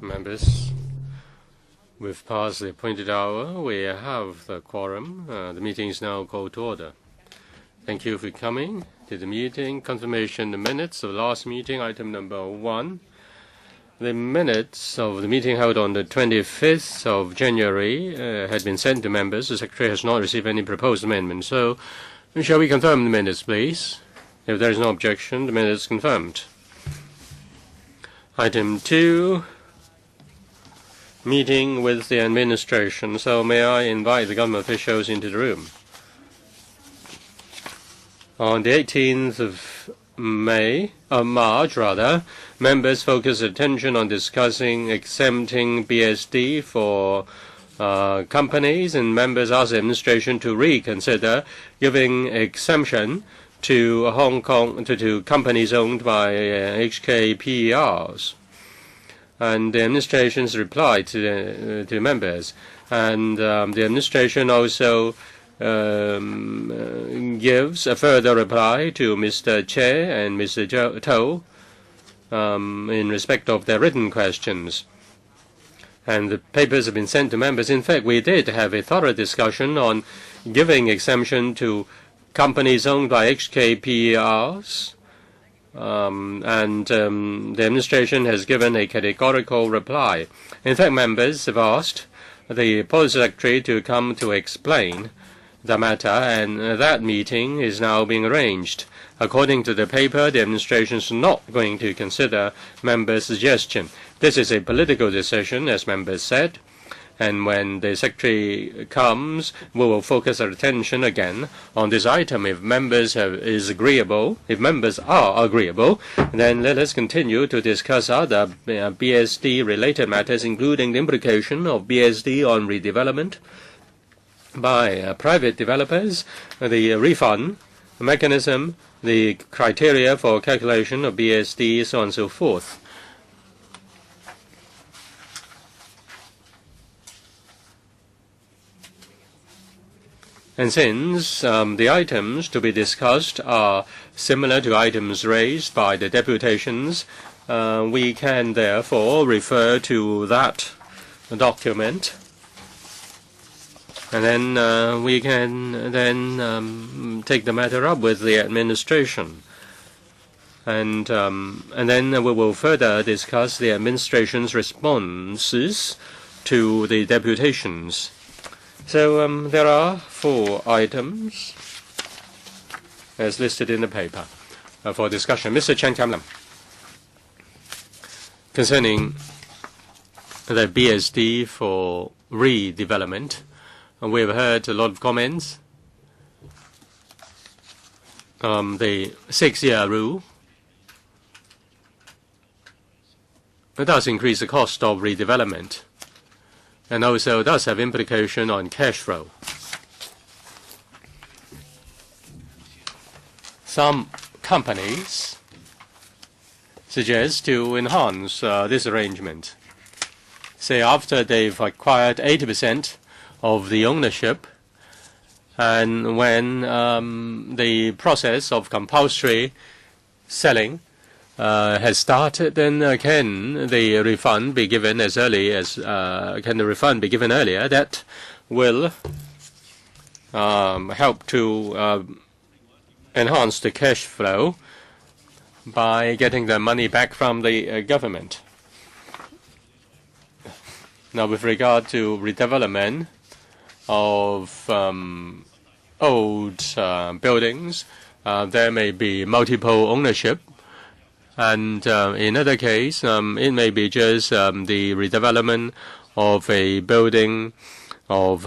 Members, we've passed the appointed hour. We have the quorum. The meeting is now called to order. Thank you for coming to the meeting. Confirmation the minutes of the last meeting, item number 1. The minutes of the meeting held on the 25th of January had been sent to members. The Secretary has not received any proposed amendments. So, shall we confirm the minutes, please? If there is no objection, the minutes confirmed. Item 2, meeting with the administration. So may I invite the government officials into the room. On the 18th of March, members focused attention on discussing exempting BSD for companies, and members asked the administration to reconsider giving exemption to Hong Kong to companies owned by HKPERs. And the administration's reply to members, and the administration also gives a further reply to Mr. Che and Mr. To in respect of their written questions. And the papers have been sent to members. In fact, we did have a thorough discussion on giving exemption to companies owned by HKPERs, and the administration has given a categorical reply. In fact, members have asked the Policy Secretary to come to explain the matter, and that meeting is now being arranged. According to the paper, the administration is not going to consider members' suggestion. This is a political decision, as members said. And when the Secretary comes, we will focus our attention again on this item. If members are agreeable, then let us continue to discuss other BSD-related matters, including the implication of BSD on redevelopment by private developers, the refund mechanism, the criteria for calculation of BSD, so on and so forth. And since the items to be discussed are similar to items raised by the deputations, we can therefore refer to that document, and then we can then take the matter up with the administration, and then we will further discuss the administration's responses to the deputations. So there are 4 items as listed in the paper for discussion. Mr. Chen Kam-lam, concerning the BSD for redevelopment, we've heard a lot of comments. The 6-year rule, it does increase the cost of redevelopment, and also does have implication on cash flow. Some companies suggest to enhance this arrangement. Say after they've acquired 80% of the ownership, and when the process of compulsory selling has started, then can the refund be given as early as can the refund be given earlier? That will help to enhance the cash flow by getting the money back from the government. Now, with regard to redevelopment of old buildings, there may be multiple ownership. And in other case, it may be just the redevelopment of a building of,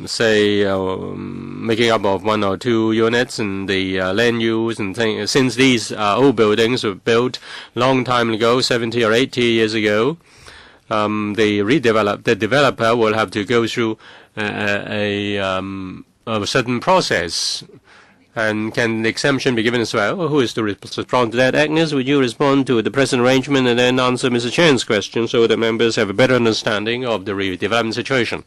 say, making up of 1 or 2 units, and the land use and things. Since these old buildings were built long time ago, 70 or 80 years ago, the developer will have to go through a certain process. And can the exemption be given as well? Who is to respond to that? Agnes, would you respond to the present arrangement and then answer Mr. Chen's question so that members have a better understanding of the redevelopment situation?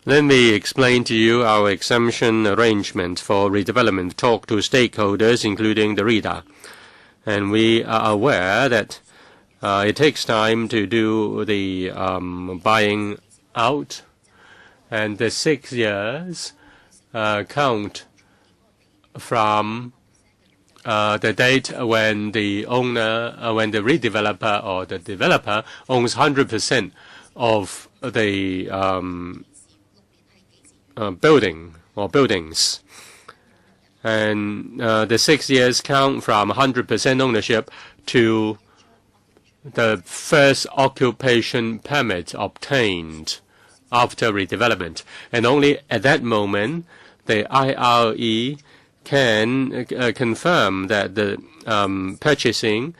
Let me explain to you our exemption arrangement for redevelopment. Talk to stakeholders, including the REDA. And we are aware that it takes time to do the buying out, and the 6 years count from the date when the owner, when the redeveloper or the developer owns 100% of the building or buildings. And the 6 years count from 100% ownership to the first occupation permit obtained after redevelopment. And only at that moment, the IRE can confirm that the purchasing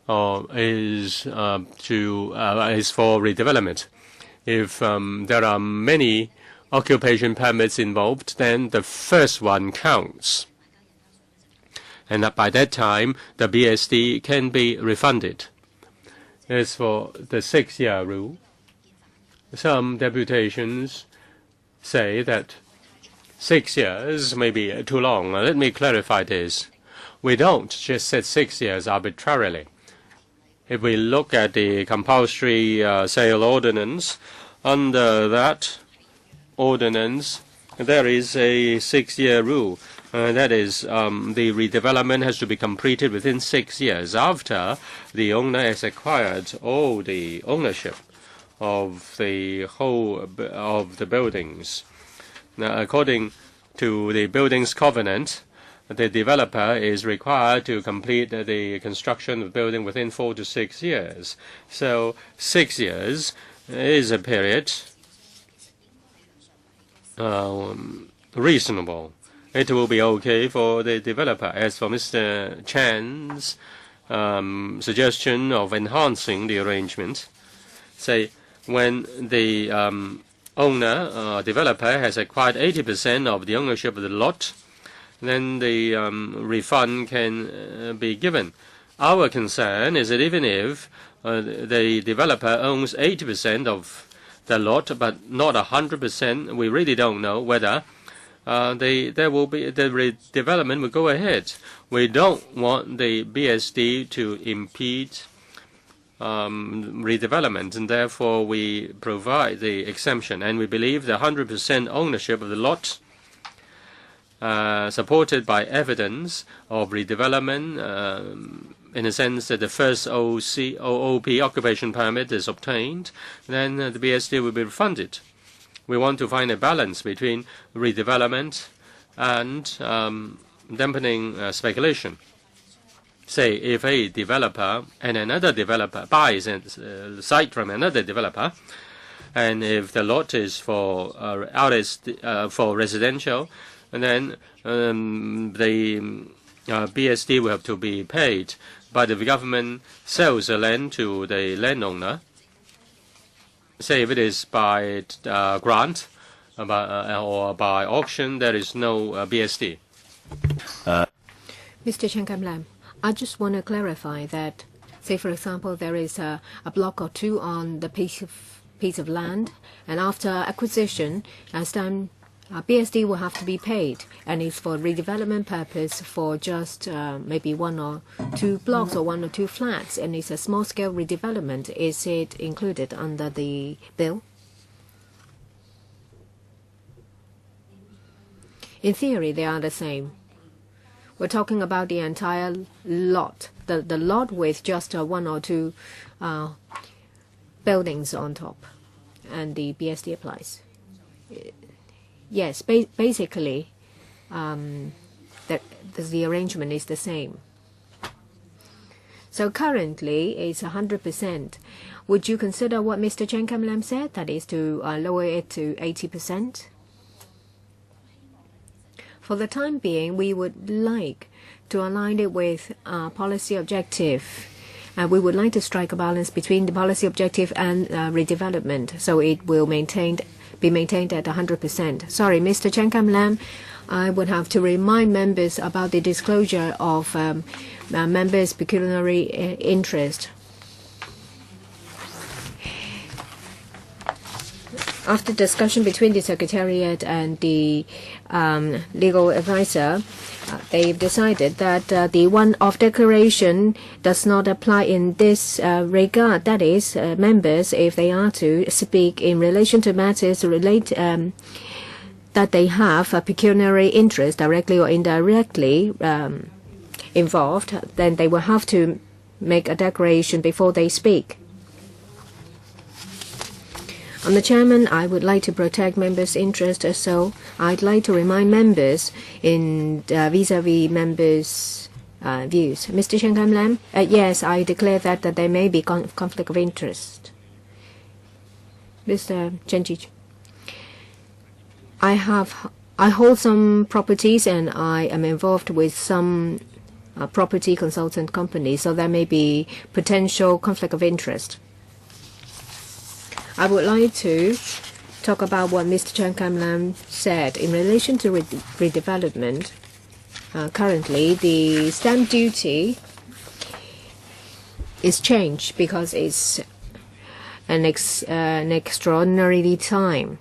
is for redevelopment. If there are many occupation permits involved, then the first one counts. And by that time, the BSD can be refunded. As for the 6-year rule, some deputations say that 6 years may be too long. Let me clarify this. We don't just set 6 years arbitrarily. If we look at the compulsory sale ordinance, under that ordinance, there is a 6-year rule. That is, the redevelopment has to be completed within 6 years after the owner has acquired all the ownership of the whole of the buildings. Now, according to the buildings covenant, the developer is required to complete the construction of the building within 4 to 6 years. So 6 years is a period reasonable. It will be okay for the developer. As for Mr. Chan's suggestion of enhancing the arrangement, say when the owner, developer, has acquired 80% of the ownership of the lot, then the refund can be given. Our concern is that even if the developer owns 80% of the lot, but not 100%, we really don't know whether there will be the redevelopment will go ahead. We don't want the BSD to impede redevelopment, and therefore we provide the exemption. And we believe the 100% ownership of the lot, supported by evidence of redevelopment, in a sense that the first OOP occupation permit is obtained, then the BSD will be refunded. We want to find a balance between redevelopment and dampening speculation. Say, if a developer and another developer buys a site from another developer, and if the lot is for for residential, and then the BSD will have to be paid, but if the government sells the land to the landowner, say if it is by grant or by auction, there is no BSD. Mr. Chen Kam-lam, I just want to clarify that, say for example, there is a block or two on the piece of land, and after acquisition, BSD will have to be paid, and it's for redevelopment purpose for just maybe 1 or 2 blocks or 1 or 2 flats, and it's a small-scale redevelopment. Is it included under the bill? In theory, they are the same. We're talking about the entire lot, the lot with just 1 or 2 buildings on top, and the BSD applies. Yes, basically, the arrangement is the same. So currently, it's 100%. Would you consider what Mr. Chen Kam-lam said, that is to lower it to 80%? For the time being, we would like to align it with policy objective. We would like to strike a balance between the policy objective and redevelopment, so it will be maintained at 100%. Sorry, Mr. Chen Kam-lam, I would have to remind members about the disclosure of members' pecuniary interest. After discussion between the Secretariat and the legal advisor, they've decided that the one-off declaration does not apply in this regard. That is, members, if they are to speak in relation to matters that they have a pecuniary interest, directly or indirectly involved, then they will have to make a declaration before they speak. I'm the chairman. I would like to protect members' interests, so I'd like to remind members in vis-à-vis members' views. Mr. Chen Kam-lam, yes, I declare that there may be conflict of interest. Mr. Chen Ji, I hold some properties and I am involved with some property consultant companies, so there may be potential conflict of interest. I would like to talk about what Mr. Chen Kam-lam said in relation to redevelopment. Currently, the stamp duty is changed because it's an extraordinary time.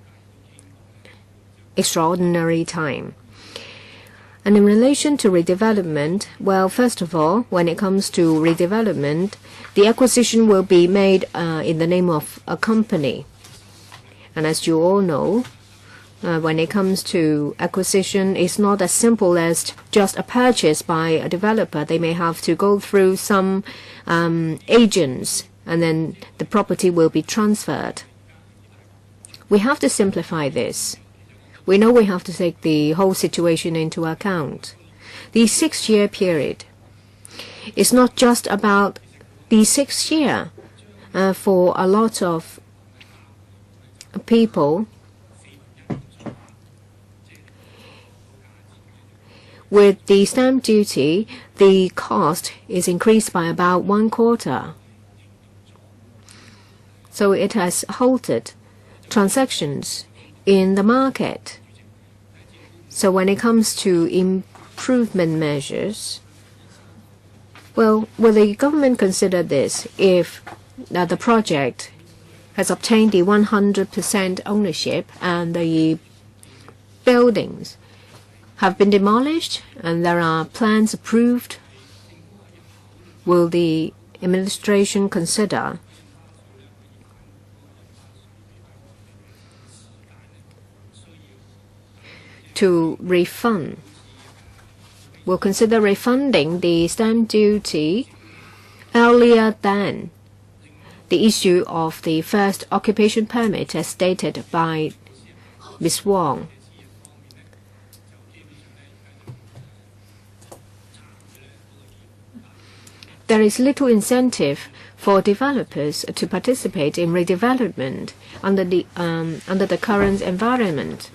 And in relation to redevelopment, well, first of all, when it comes to redevelopment, the acquisition will be made in the name of a company. And as you all know, when it comes to acquisition, it's not as simple as just a purchase by a developer. They may have to go through some agents, and then the property will be transferred. We have to simplify this. We know we have to take the whole situation into account. The 6-year period is not just about the 6th year. For a lot of people, with the stamp duty, the cost is increased by about 1/4. So it has halted transactions in the market. So when it comes to improvement measures, well, will the government consider this if the project has obtained the 100% ownership and the buildings have been demolished and there are plans approved? Will the administration consider to refund? Will consider refunding the stamp duty earlier than the issue of the first occupation permit, as stated by Ms. Wong. There is little incentive for developers to participate in redevelopment under the current environment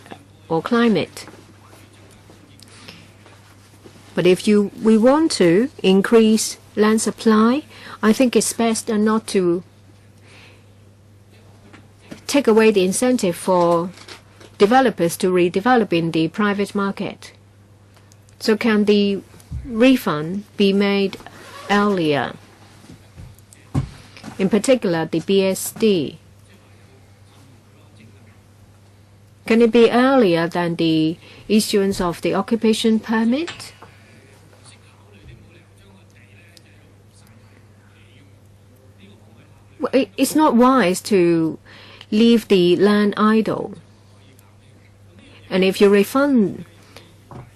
or climate. But if we want to increase land supply, I think it's best not to take away the incentive for developers to redevelop in the private market. So can the refund be made earlier? In particular, the BSD. Can it be earlier than the issuance of the occupation permit? Well, it's not wise to leave the land idle. And if you refund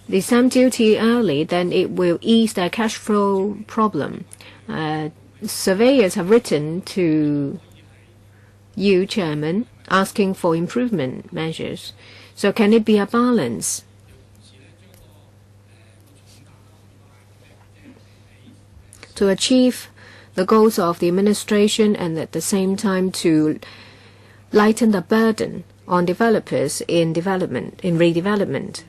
the stamp duty early, then it will ease the cash flow problem. Surveyors have written to you, Chairman, asking for improvement measures. So can it be a balance? To achieve the goals of the administration and at the same time to lighten the burden on developers in redevelopment.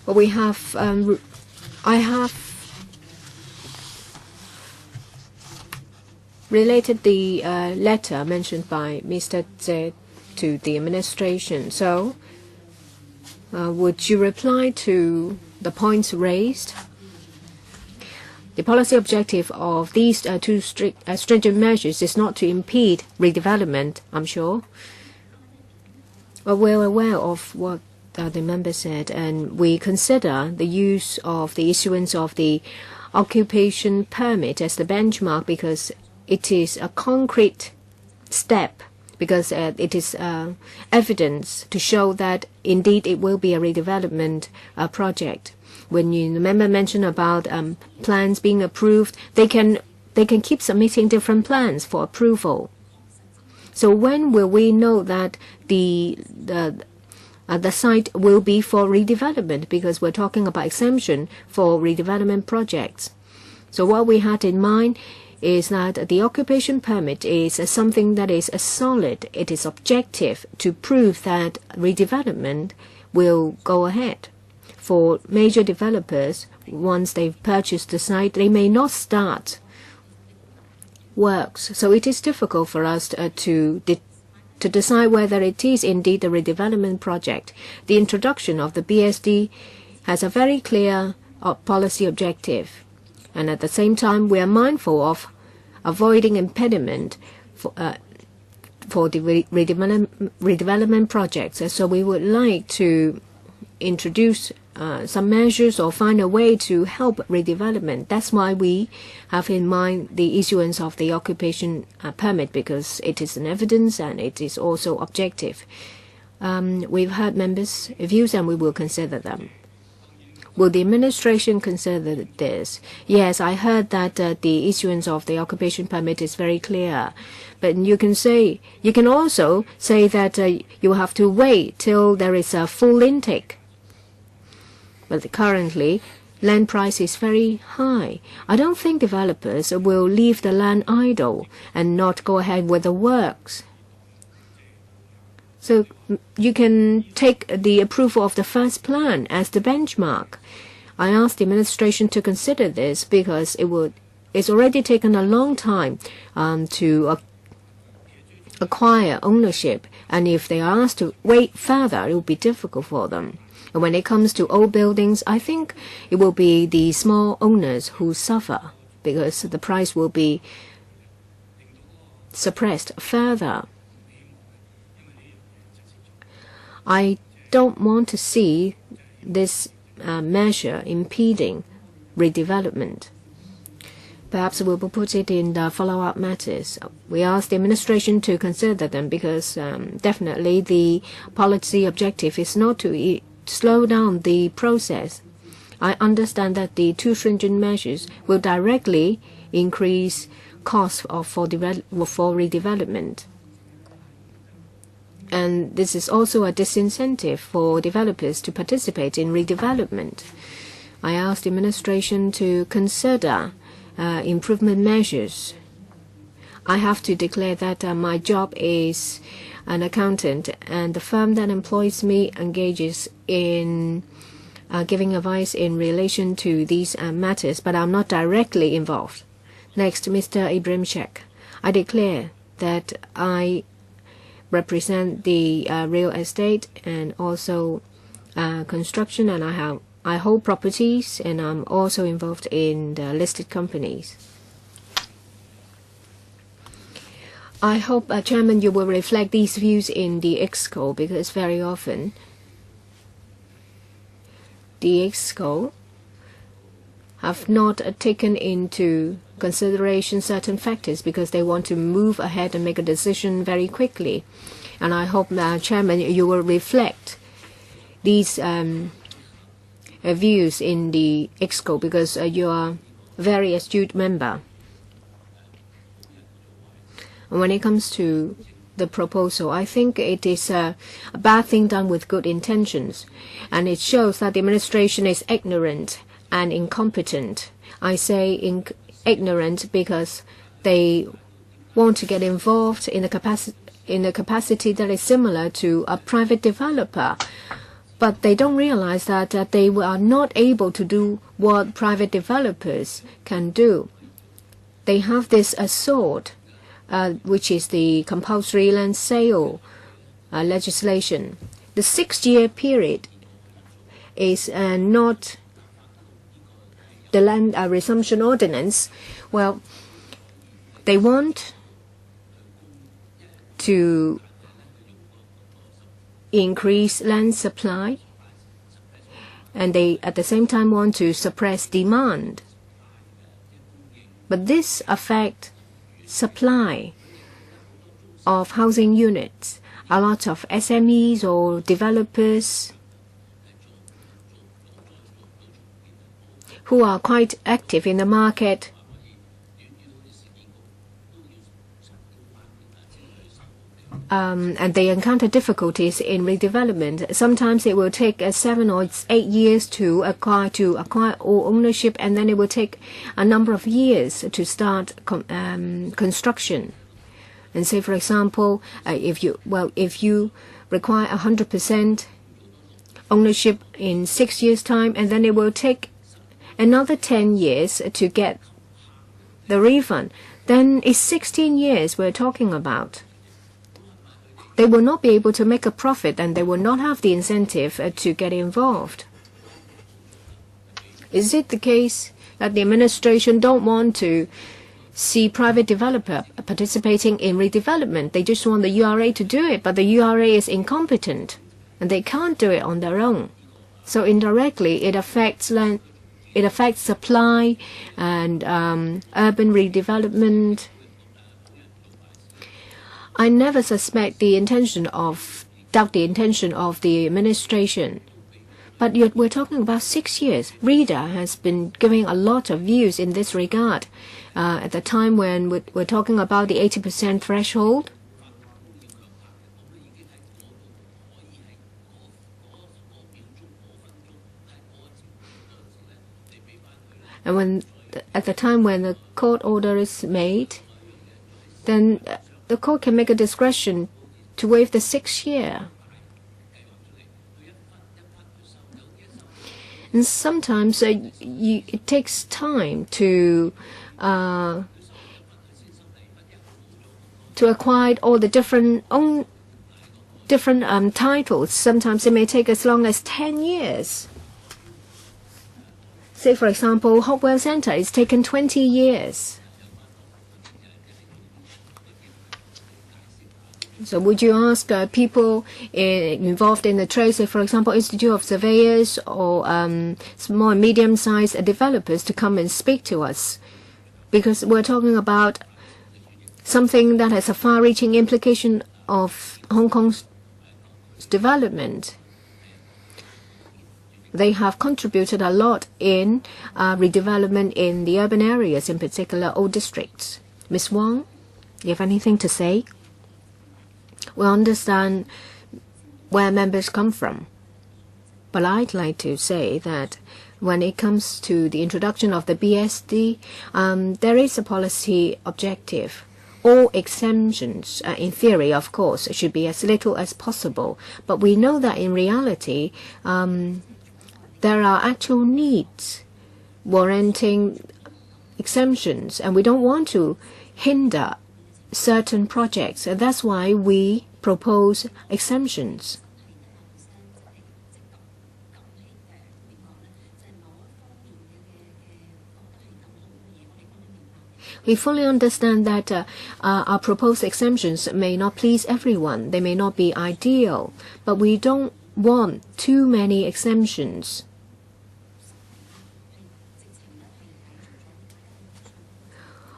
Well, I have related the letter mentioned by Mr. Tse to the administration. So, would you reply to the points raised? The policy objective of these two stringent measures is not to impede redevelopment, I'm sure. Well, we're aware of what the member said, and we consider the use of the issuance of the occupation permit as the benchmark because it is a concrete step, because it is evidence to show that indeed it will be a redevelopment project. When the member mentioned about plans being approved, they can keep submitting different plans for approval. So when will we know that the site will be for redevelopment? Because we're talking about exemption for redevelopment projects. So what we had in mind is that the occupation permit is something that is solid. It is objective to prove that redevelopment will go ahead. For major developers, once they've purchased the site, they may not start works. So it is difficult for us to decide whether it is indeed a redevelopment project. The introduction of the BSD has a very clear policy objective. And at the same time, we are mindful of avoiding impediment for the redevelopment projects. So we would like to introduce some measures or find a way to help redevelopment. That's why we have in mind the issuance of the occupation permit, because it is an evidence and it is also objective. We've heard members' views and we will consider them. Will the administration consider this? Yes, I heard that the issuance of the occupation permit is very clear. But you can also say that you have to wait till there is a full intake. But currently, land price is very high. I don't think developers will leave the land idle and not go ahead with the works. So you can take the approval of the first plan as the benchmark. I asked the administration to consider this because it's already taken a long time to acquire ownership, and if they are asked to wait further, it will be difficult for them. And when it comes to old buildings, I think it will be the small owners who suffer because the price will be suppressed further. I don't want to see this measure impeding redevelopment. Perhaps we will put it in the follow-up matters. We ask the administration to consider them because definitely the policy objective is not to slow down the process. I understand that the too stringent measures will directly increase costs for redevelopment. And this is also a disincentive for developers to participate in redevelopment. I asked the administration to consider improvement measures. I have to declare that my job is an accountant, and the firm that employs me engages in giving advice in relation to these matters, but I'm not directly involved. Next, Mr. Ibrahim Sheikh. I declare that I represent the real estate and also construction, and I hold properties, and I'm also involved in the listed companies. I hope, Chairman, you will reflect these views in the EXCO, because very often the EXCO have not taken into consideration certain factors because they want to move ahead and make a decision very quickly. And I hope, Chairman, you will reflect these views in the EXCO, because you are a very astute member. When it comes to the proposal, I think it is a bad thing done with good intentions, and it shows that the administration is ignorant and incompetent. I say ignorant because they want to get involved in a capacity that is similar to a private developer, but they don't realize that they are not able to do what private developers can do. They have this sword, which is the compulsory land sale legislation. The 6-year period is not the land resumption ordinance. Well, they want to increase land supply, and they at the same time want to suppress demand. But this affects supply of housing units. A lot of SMEs or developers who are quite active in the market and they encounter difficulties in redevelopment. Sometimes it will take 7 or 8 years to acquire all ownership, and then it will take a number of years to start construction. And say, for example, if you require 100% ownership in 6 years' time, and then it will take another 10 years to get the refund, then it's 16 years we're talking about. They will not be able to make a profit, and they will not have the incentive to get involved. Is it the case that the administration don't want to see private developer participating in redevelopment? They just want the URA to do it, but the URA is incompetent and they can't do it on their own. So indirectly it affects land, it affects supply and urban redevelopment. I never doubt the intention of the administration. But yet we're talking about 6 years. Reader has been giving a lot of views in this regard. At the time when we're talking about the 80% threshold, and at the time when the court order is made, then the court can make a discretion to waive the 6 year. And sometimes it takes time to acquire all the different titles. Sometimes it may take as long as 10 years. Say, for example, Hopewell Center is taken 20 years. So would you ask people involved in the trade, say, for example, Institute of Surveyors or small and medium-sized developers to come and speak to us? Because we're talking about something that has a far-reaching implication of Hong Kong's development. They have contributed a lot in redevelopment in the urban areas, in particular old districts. Ms. Wong, do you have anything to say? We understand where members come from. But I'd like to say that when it comes to the introduction of the BSD, there is a policy objective. All exemptions, in theory, of course, should be as little as possible. But we know that in reality, there are actual needs warranting exemptions, and we don't want to hinder certain projects, and that's why we propose exemptions. We fully understand that our proposed exemptions may not please everyone. They may not be ideal, but we don't want too many exemptions.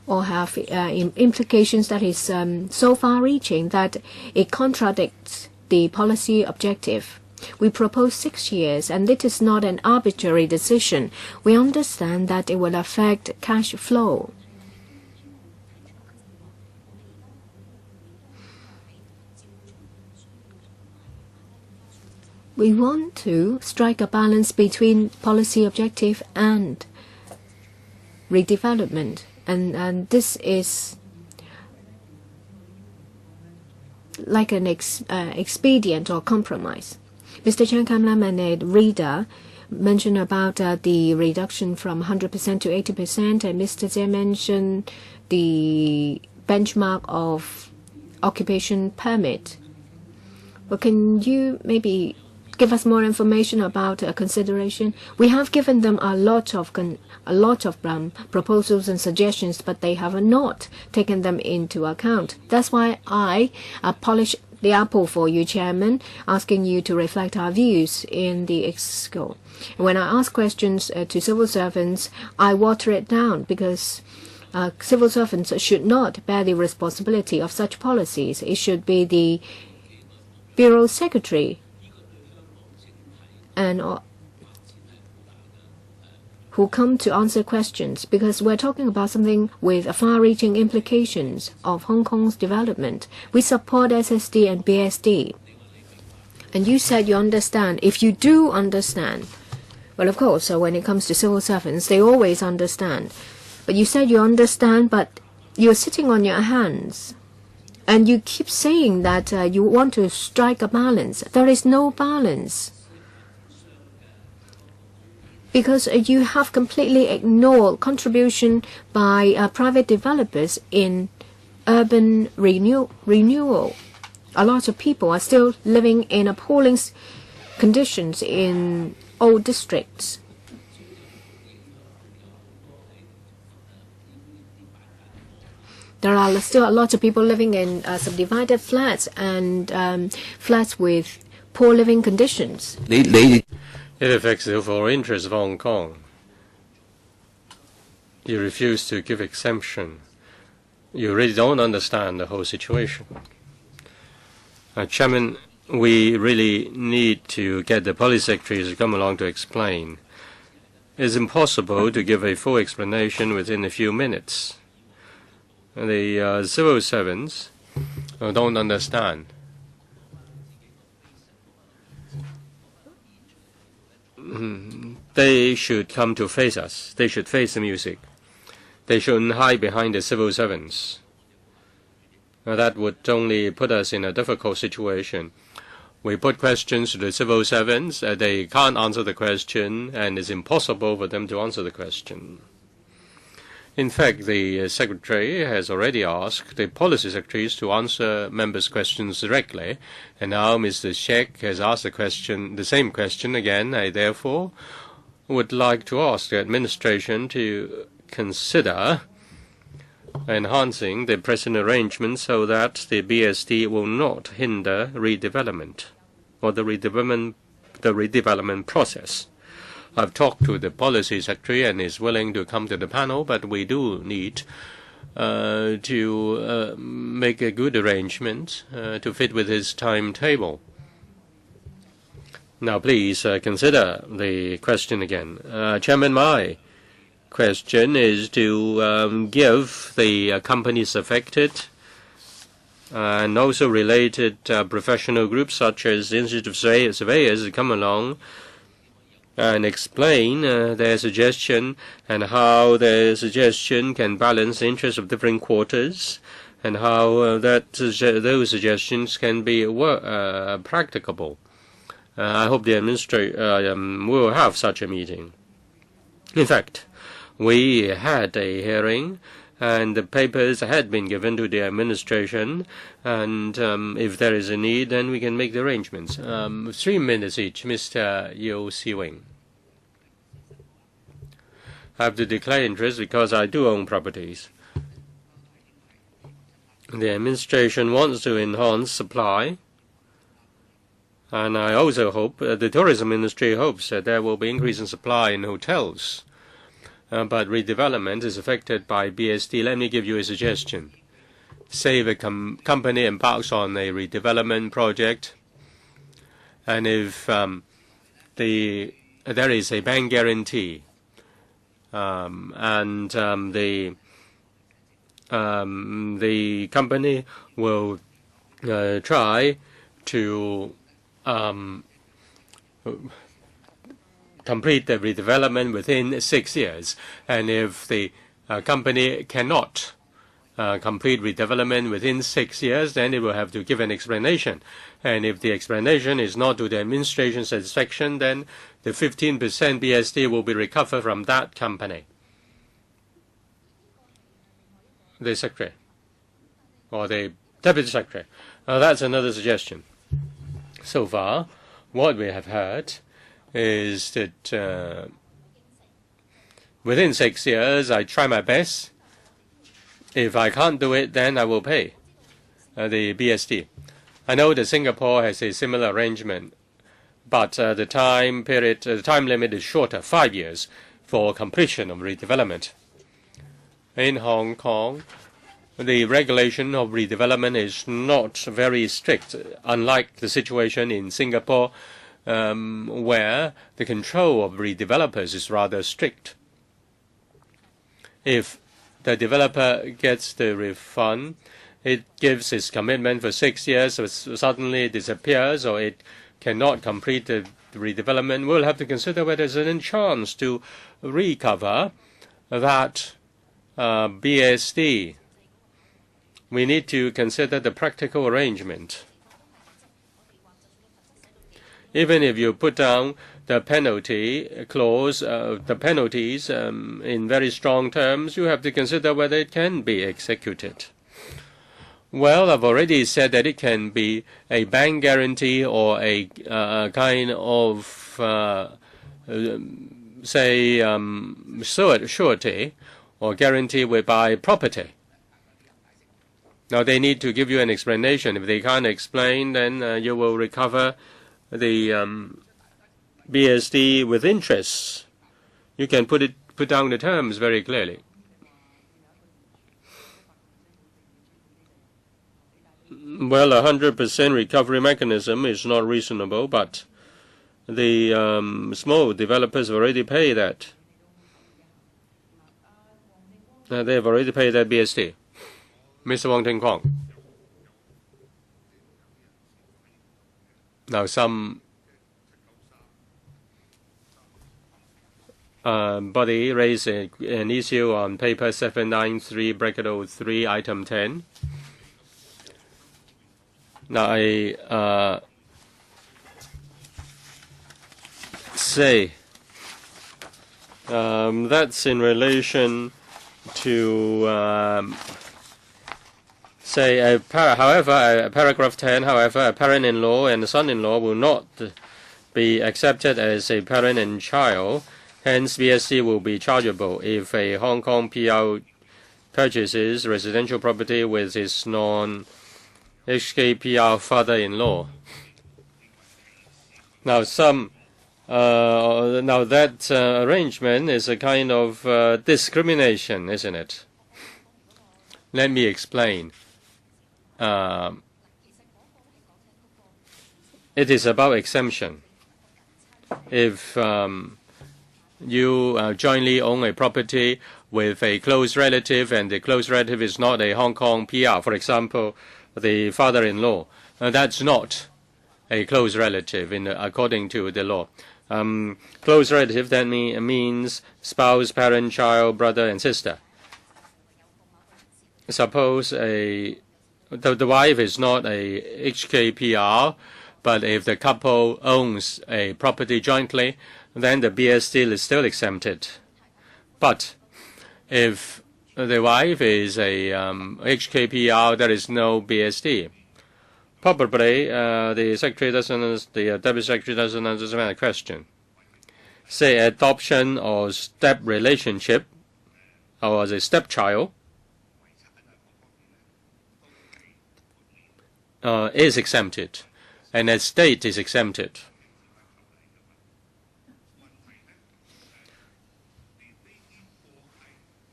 Or have implications that is so far-reaching that it contradicts the policy objective. We propose 6 years, and it is not an arbitrary decision. We understand that it will affect cash flow. We want to strike a balance between policy objective and redevelopment. And this is like an expedient or compromise. Mr. Chan Kam-lam and a reader mentioned about the reduction from 100% to 80%, and Mr. Jie mentioned the benchmark of occupation permit. Well, can you maybe give us more information about consideration? We have given them a lot of proposals and suggestions, but they have not taken them into account. That's why I the apple for you, Chairman, asking you to reflect our views in the EXCO. When I ask questions to civil servants, I water it down because civil servants should not bear the responsibility of such policies. It should be the Bureau Secretary and who come to answer questions, because we're talking about something with far-reaching implications of Hong Kong's development. We support SSD and BSD. And you said you understand. If you do understand, well, of course, so when it comes to civil servants, they always understand. But you said you understand, but you're sitting on your hands. And you keep saying that you want to strike a balance. There is no balance. Because you have completely ignored contribution by private developers in urban renewal. A lot of people are still living in appalling conditions in old districts. There are still a lot of people living in subdivided flats and flats with poor living conditions. It affects the overall interest of Hong Kong. You refuse to give exemption. You really don't understand the whole situation. Chairman, we really need to get the policy secretaries to come along to explain. It's impossible to give a full explanation within a few minutes. The civil servants don't understand. They should come to face us. They should face the music. They shouldn't hide behind the civil servants. That would only put us in a difficult situation. We put questions to the civil servants. They can't answer the question, and it's impossible for them to answer the question. In fact, the Secretary has already asked the policy secretaries to answer members' questions directly, and now Mr. Sheikh has asked the same question again. I therefore would like to ask the administration to consider enhancing the present arrangement so that the BSD will not hinder redevelopment or the redevelopment process. I've talked to the policy secretary and is willing to come to the panel, but we do need to make a good arrangement to fit with his timetable. Now, please consider the question again. Chairman, my question is to give the companies affected and also related professional groups such as the Institute of Surveyors to come along and explain their suggestion and how their suggestion can balance the interests of different quarters and how those suggestions can be practicable. I hope the administration will have such a meeting. In fact, we had a hearing and the papers had been given to the administration, and if there is a need, then we can make the arrangements. 3 minutes each. Mr. Yeo Si-wing. I have to declare interest because I do own properties. The administration wants to enhance supply, and I also hope the tourism industry hopes that there will be increase in supply in hotels. But redevelopment is affected by BSD. Let me give you a suggestion. Say the company embarks on a redevelopment project, and if there is a bank guarantee, and the company will try to complete the redevelopment within 6 years. And if the company cannot complete redevelopment within 6 years, then it will have to give an explanation. And if the explanation is not to the administration's satisfaction, then the 15% BSD will be recovered from that company. The secretary or the deputy secretary. That's another suggestion. So far, what we have heard is that within 6 years, I try my best. If I can't do it, then I will pay the BSD. I know that Singapore has a similar arrangement, but the time limit is shorter, 5 years, for completion of redevelopment. In Hong Kong, the regulation of redevelopment is not very strict, unlike the situation in Singapore, where the control of redevelopers is rather strict. If the developer gets the refund, it gives its commitment for 6 years, so suddenly it disappears or it cannot complete the redevelopment, we'll have to consider whether there's any chance to recover that BSD. We need to consider the practical arrangement. Even if you put down the penalty clause, the penalties in very strong terms, you have to consider whether it can be executed. Well, I've already said that it can be a bank guarantee or a kind of, surety or guarantee whereby property. Now, they need to give you an explanation. If they can't explain, then you will recover the BSD with interest. You can put down the terms very clearly. Well, 100% recovery mechanism is not reasonable, but the small developers have already paid that. They have already paid that BSD. Mr. Wong Ting Kwong. Now, some body raised an issue on paper 793/03, item 10. Now, I say that's in relation to however, paragraph 10, however, a parent-in-law and a son-in-law will not be accepted as a parent and child. Hence, BSD will be chargeable if a Hong Kong PR purchases residential property with his non-HKPR father-in-law. Now, that arrangement is a kind of discrimination, isn't it? Let me explain. It is about exemption. If you jointly own a property with a close relative and the close relative is not a Hong Kong PR, for example, the father-in-law, that's not a close relative according to the law. Close relative, that means spouse, parent, child, brother, and sister. Suppose the wife is not a HKPR, but if the couple owns a property jointly, then the BSD is still exempted. But if the wife is a HKPR, there is no BSD. Probably the deputy secretary doesn't understand the question. Say adoption or step relationship, or as a stepchild, is exempted, and estate is exempted.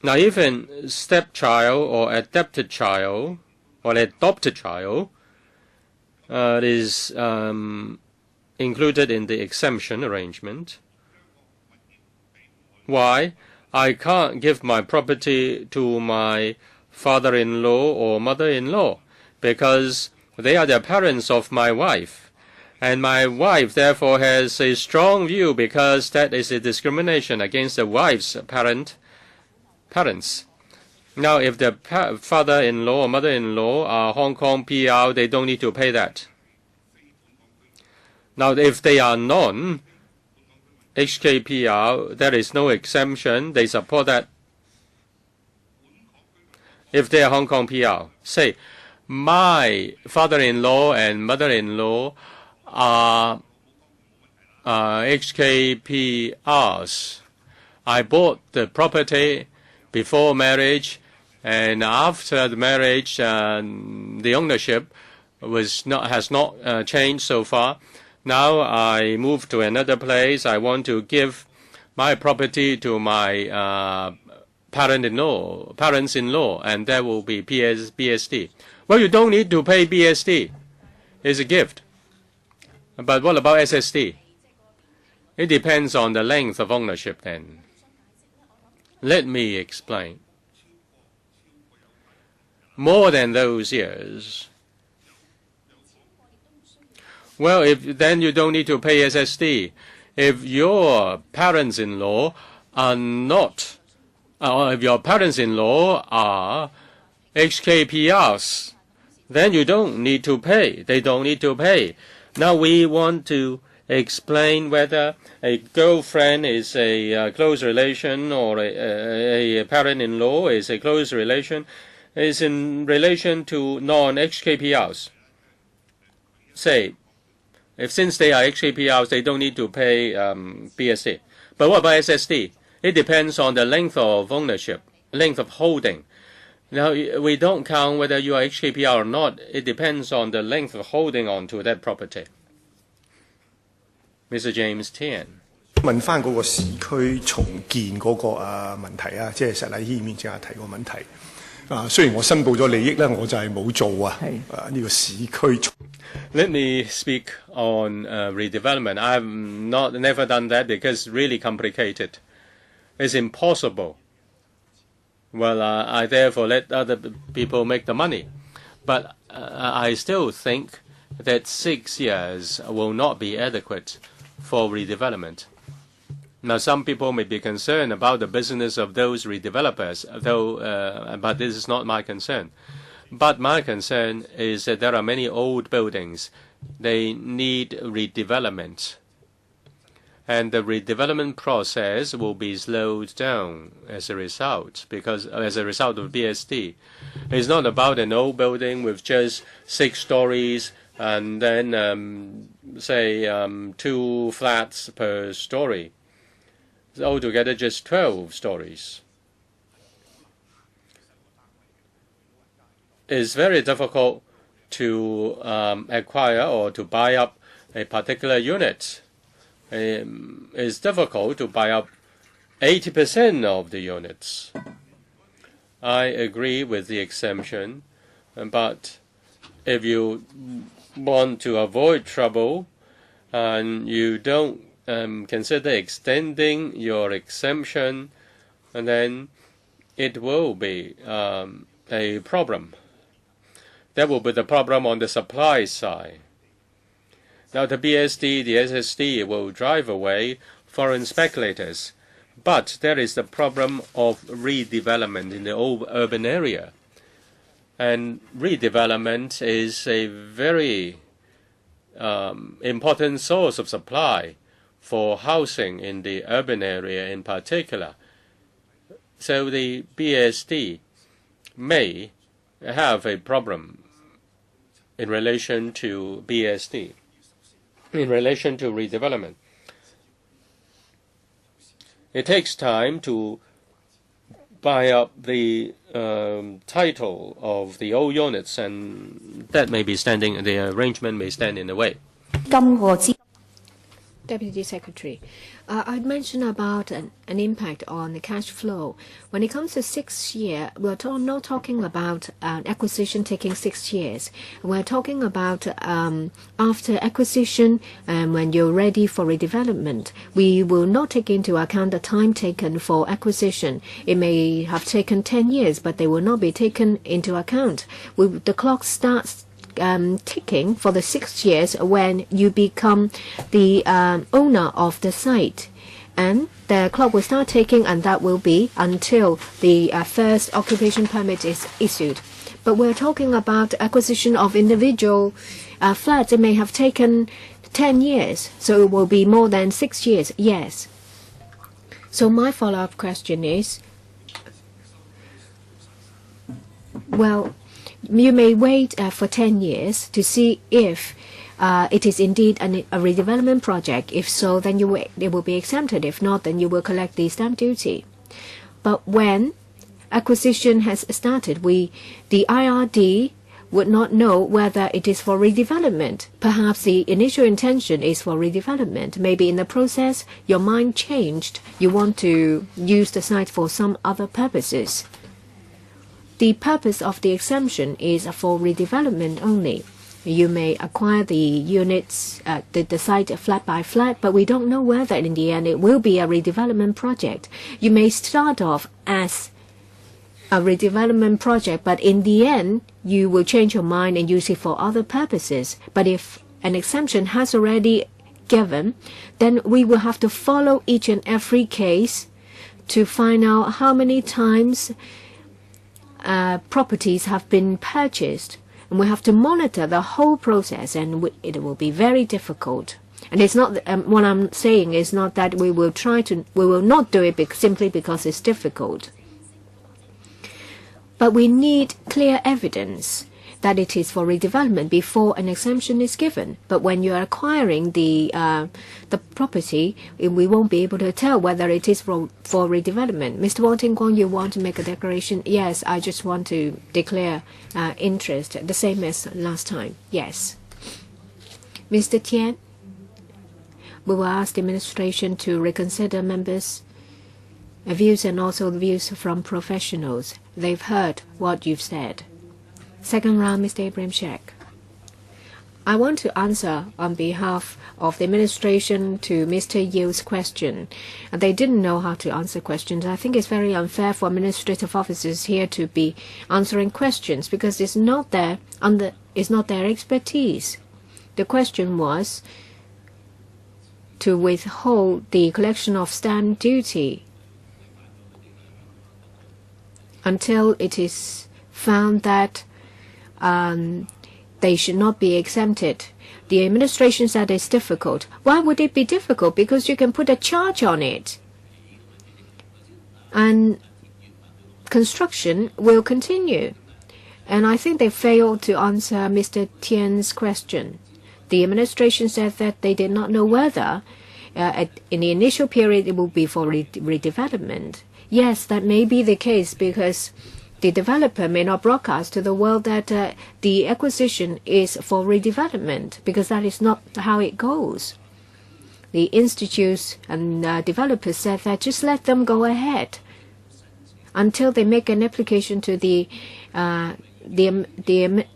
Now, even stepchild or adopted child is included in the exemption arrangement. Why? I can't give my property to my father-in-law or mother-in-law because they are the parents of my wife. And my wife, therefore, has a strong view because that is a discrimination against the wife's parents. Now, if the father-in-law or mother-in-law are Hong Kong PR, they don't need to pay that. Now, if they are non-HKPR, there is no exemption. They support that. If they are Hong Kong PR, say, my father-in-law and mother-in-law are HKPRs. I bought the property before marriage, and after the marriage, the ownership has not changed so far. Now I move to another place. I want to give my property to my parents-in-law, and there will be BSD. Well, you don't need to pay BSD. It's a gift. But what about SSD? It depends on the length of ownership then. Let me explain. More than those years. Well, then you don't need to pay SSD. If your parents-in-law are not, or if your parents-in-law are HKPRs, then you don't need to pay. They don't need to pay. Now we want to explain whether a girlfriend is a close relation or a parent-in-law is a close relation, is in relation to non-HKPRs. Say, since they are HKPRs, they don't need to pay BSD. But what about SSD? It depends on the length of ownership, length of holding. Now, we don't count whether you are HKPR or not. It depends on the length of holding on to that property. Mr. James TO Kun-sun. 問翻嗰個市區重建嗰個問題啊，即係石禮謙正係提個問題。雖然我申報咗利益咧，我就係冇做啊。呢個市區重。Let me speak on redevelopment. I've never done that because it's really complicated. It's impossible. Well, I therefore let other people make the money. But I still think that 6 years will not be adequate for redevelopment. Now, some people may be concerned about the business of those redevelopers, but this is not my concern. But my concern is that there are many old buildings. They need redevelopment. And the redevelopment process will be slowed down as a result, because as a result of BSD. It's not about an old building with just 6 stories and then, say, 2 flats per story. Altogether, just 12 stories. It's very difficult to acquire or to buy up a particular unit. It's difficult to buy up 80% of the units. I agree with the exemption, but if you want to avoid trouble and you don't consider extending your exemption, and then it will be a problem. That will be the problem on the supply side. Now the BSD, the SSD will drive away foreign speculators, but there is the problem of redevelopment in the old urban area. And redevelopment is a very important source of supply for housing in the urban area in particular. So the BSD may have a problem in relation to BSD, in relation to redevelopment. It takes time to buy up the title of the old units, and that may be the arrangement may stand in the way. Deputy Secretary, I'd mentioned about an impact on the cash flow. When it comes to 6 years, we're not talking about acquisition taking 6 years. We're talking about after acquisition and when you're ready for redevelopment. We will not take into account the time taken for acquisition. It may have taken 10 years, but they will not be taken into account. The clock starts ticking for the 6 years when you become the owner of the site, and the clock will start ticking, and that will be until the first occupation permit is issued. But we're talking about acquisition of individual flats. It may have taken 10 years, so it will be more than 6 years. Yes. So my follow-up question is, well, you may wait for 10 years to see if it is indeed a redevelopment project. If so, then it will be exempted. If not, then you will collect the stamp duty. But when acquisition has started, the IRD would not know whether it is for redevelopment. Perhaps the initial intention is for redevelopment. Maybe in the process, your mind changed. You want to use the site for some other purposes. The purpose of the exemption is for redevelopment only. You may acquire the units, the site flat by flat, but we don't know whether in the end it will be a redevelopment project. You may start off as a redevelopment project, but in the end, you will change your mind and use it for other purposes. But if an exemption has already given, then we will have to follow each and every case to find out how many times properties have been purchased. And we have to monitor the whole process, and it will be very difficult. And it's not what I'm saying is not that we will not do it simply because it's difficult. But we need clear evidence that it is for redevelopment before an exemption is given. But when you are acquiring the property, we won't be able to tell whether it is for redevelopment. Mr. Wai Ting, you want to make a declaration? Yes, I just want to declare interest, the same as last time. Yes. Mr. Tian, we will ask the administration to reconsider members' views and also the views from professionals. They've heard what you've said. Second round, Mr. Abraham Sheikh. I want to answer on behalf of the administration to Mr. Yiu's question. They didn't know how to answer questions. I think it's very unfair for administrative officers here to be answering questions because it's not their expertise. The question was to withhold the collection of stamp duty until it is found that they should not be exempted. The administration said it's difficult. Why would it be difficult? Because you can put a charge on it. And construction will continue. And I think they failed to answer Mr. Tian's question. The administration said that they did not know whether in the initial period it will be for redevelopment. Yes, that may be the case because the developer may not broadcast to the world that the acquisition is for redevelopment because that is not how it goes. The institutes and developers said that just let them go ahead until they make an application to the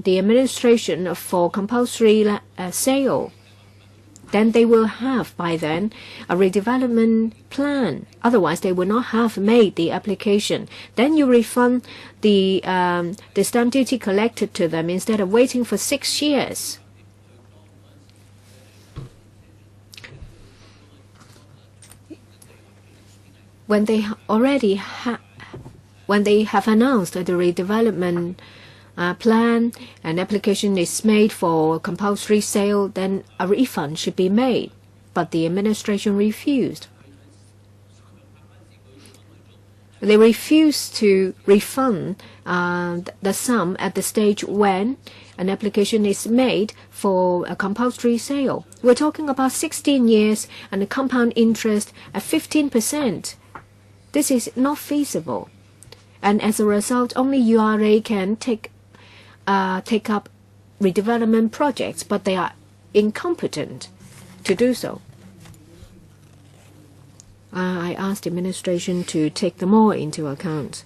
administration for compulsory sale. Then they will have by then a redevelopment plan. Otherwise, they will not have made the application. Then you refund the stamp duty collected to them instead of waiting for 6 years. When they have announced the redevelopment plan, an application is made for compulsory sale, then a refund should be made. But the administration refused. They refused to refund the sum at the stage when an application is made for a compulsory sale. We're talking about 16 years and a compound interest at 15%. This is not feasible. And as a result, only URA can take up redevelopment projects, but they are incompetent to do so. I asked the administration to take them all into account.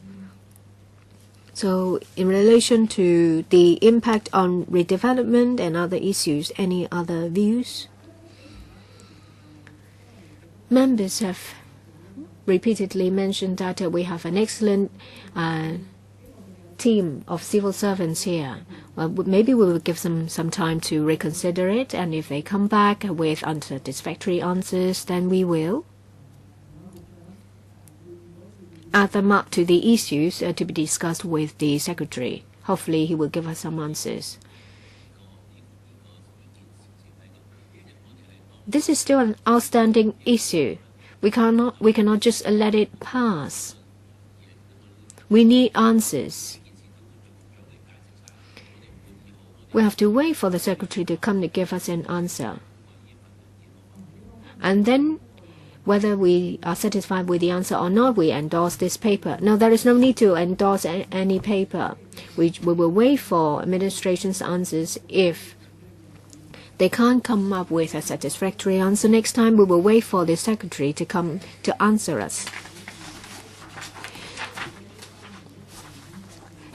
So in relation to the impact on redevelopment and other issues, any other views? Members have repeatedly mentioned that we have an excellent team of civil servants here. Well, maybe we will give them some time to reconsider it, and if they come back with unsatisfactory answers, then we will add them up to the issues to be discussed with the secretary. Hopefully he will give us some answers. This is still an outstanding issue. We cannot just let it pass. We need answers. We have to wait for the secretary to come to give us an answer. And then whether we are satisfied with the answer or not, we endorse this paper. Now, there is no need to endorse any paper. We will wait for administration's answers. If they can't come up with a satisfactory answer next time, we will wait for the secretary to come to answer us.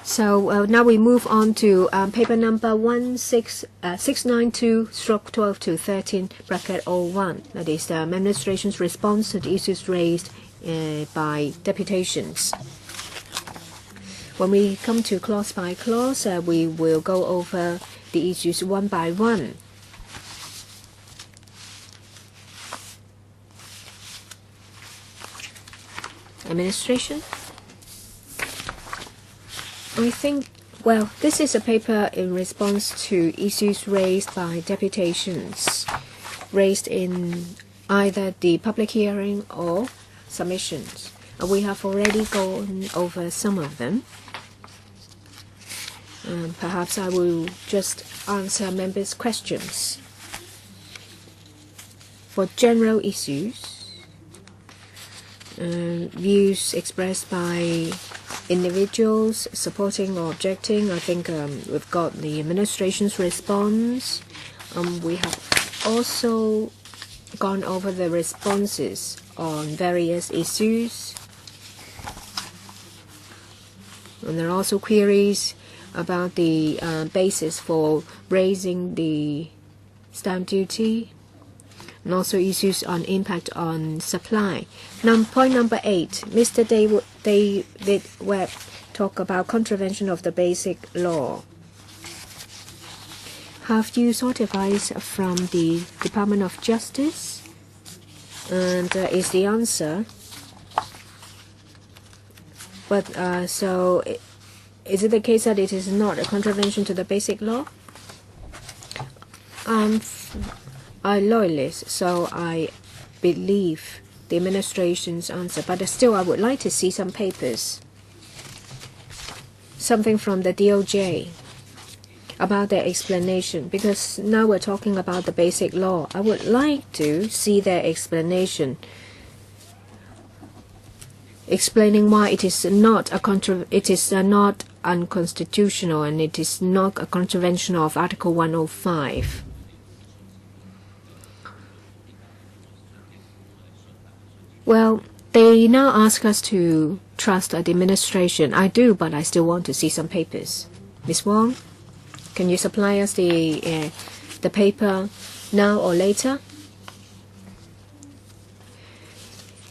So now we move on to paper number 692/12-13/01. That is the administration's response to the issues raised by deputations. When we come to clause by clause, we will go over the issues one by one. Administration. I think, well, this is a paper in response to issues raised by deputations, raised in either the public hearing or submissions. We have already gone over some of them. Perhaps I will just answer members' questions. For general issues, views expressed by individuals supporting or objecting, I think we've got the administration's response. We have also gone over the responses on various issues. And there are also queries about the basis for raising the stamp duty, and also issues on impact on supply. Now, point number 8, Mr. David Webb talked about contravention of the basic law. Have you sought advice from the Department of Justice? And is the answer, but so is it the case that it is not a contravention to the basic law? I'm a loyalist, so I believe the administration's answer, but still I would like to see some papers, something from the DOJ about their explanation, because now we're talking about the basic law. I would like to see their explanation, explaining why it is not not unconstitutional and it is not a contravention of Article 105. Well, they now ask us to trust the administration. I do, but I still want to see some papers. Ms. Wong, can you supply us the paper now or later?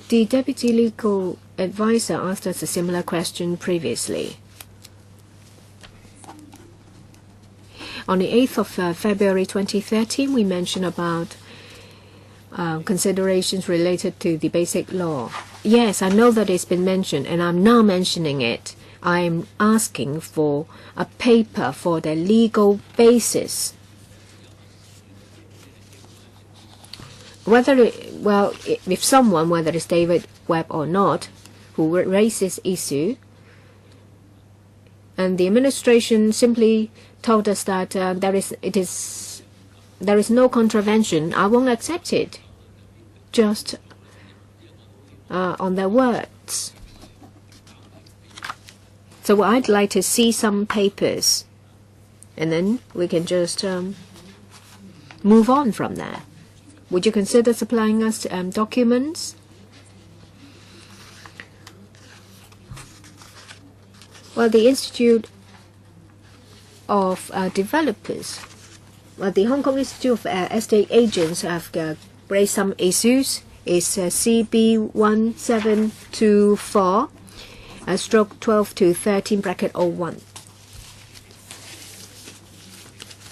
The Deputy Legal Advisor asked us a similar question previously. On the 8th of February 2013, we mentioned about considerations related to the basic law. Yes, I know that it's been mentioned, and I'm now mentioning it. I'm asking for a paper for the legal basis. If someone, whether it's David Webb or not, who raises issue, and the administration simply told us that there is no contravention, I won't accept it, just on their words. So I'd like to see some papers, and then we can just move on from there. Would you consider supplying us documents? Well, the Institute of Developers, the Hong Kong Institute of Estate Agents have raised some issues. It's CB1724 stroke 12-13/01.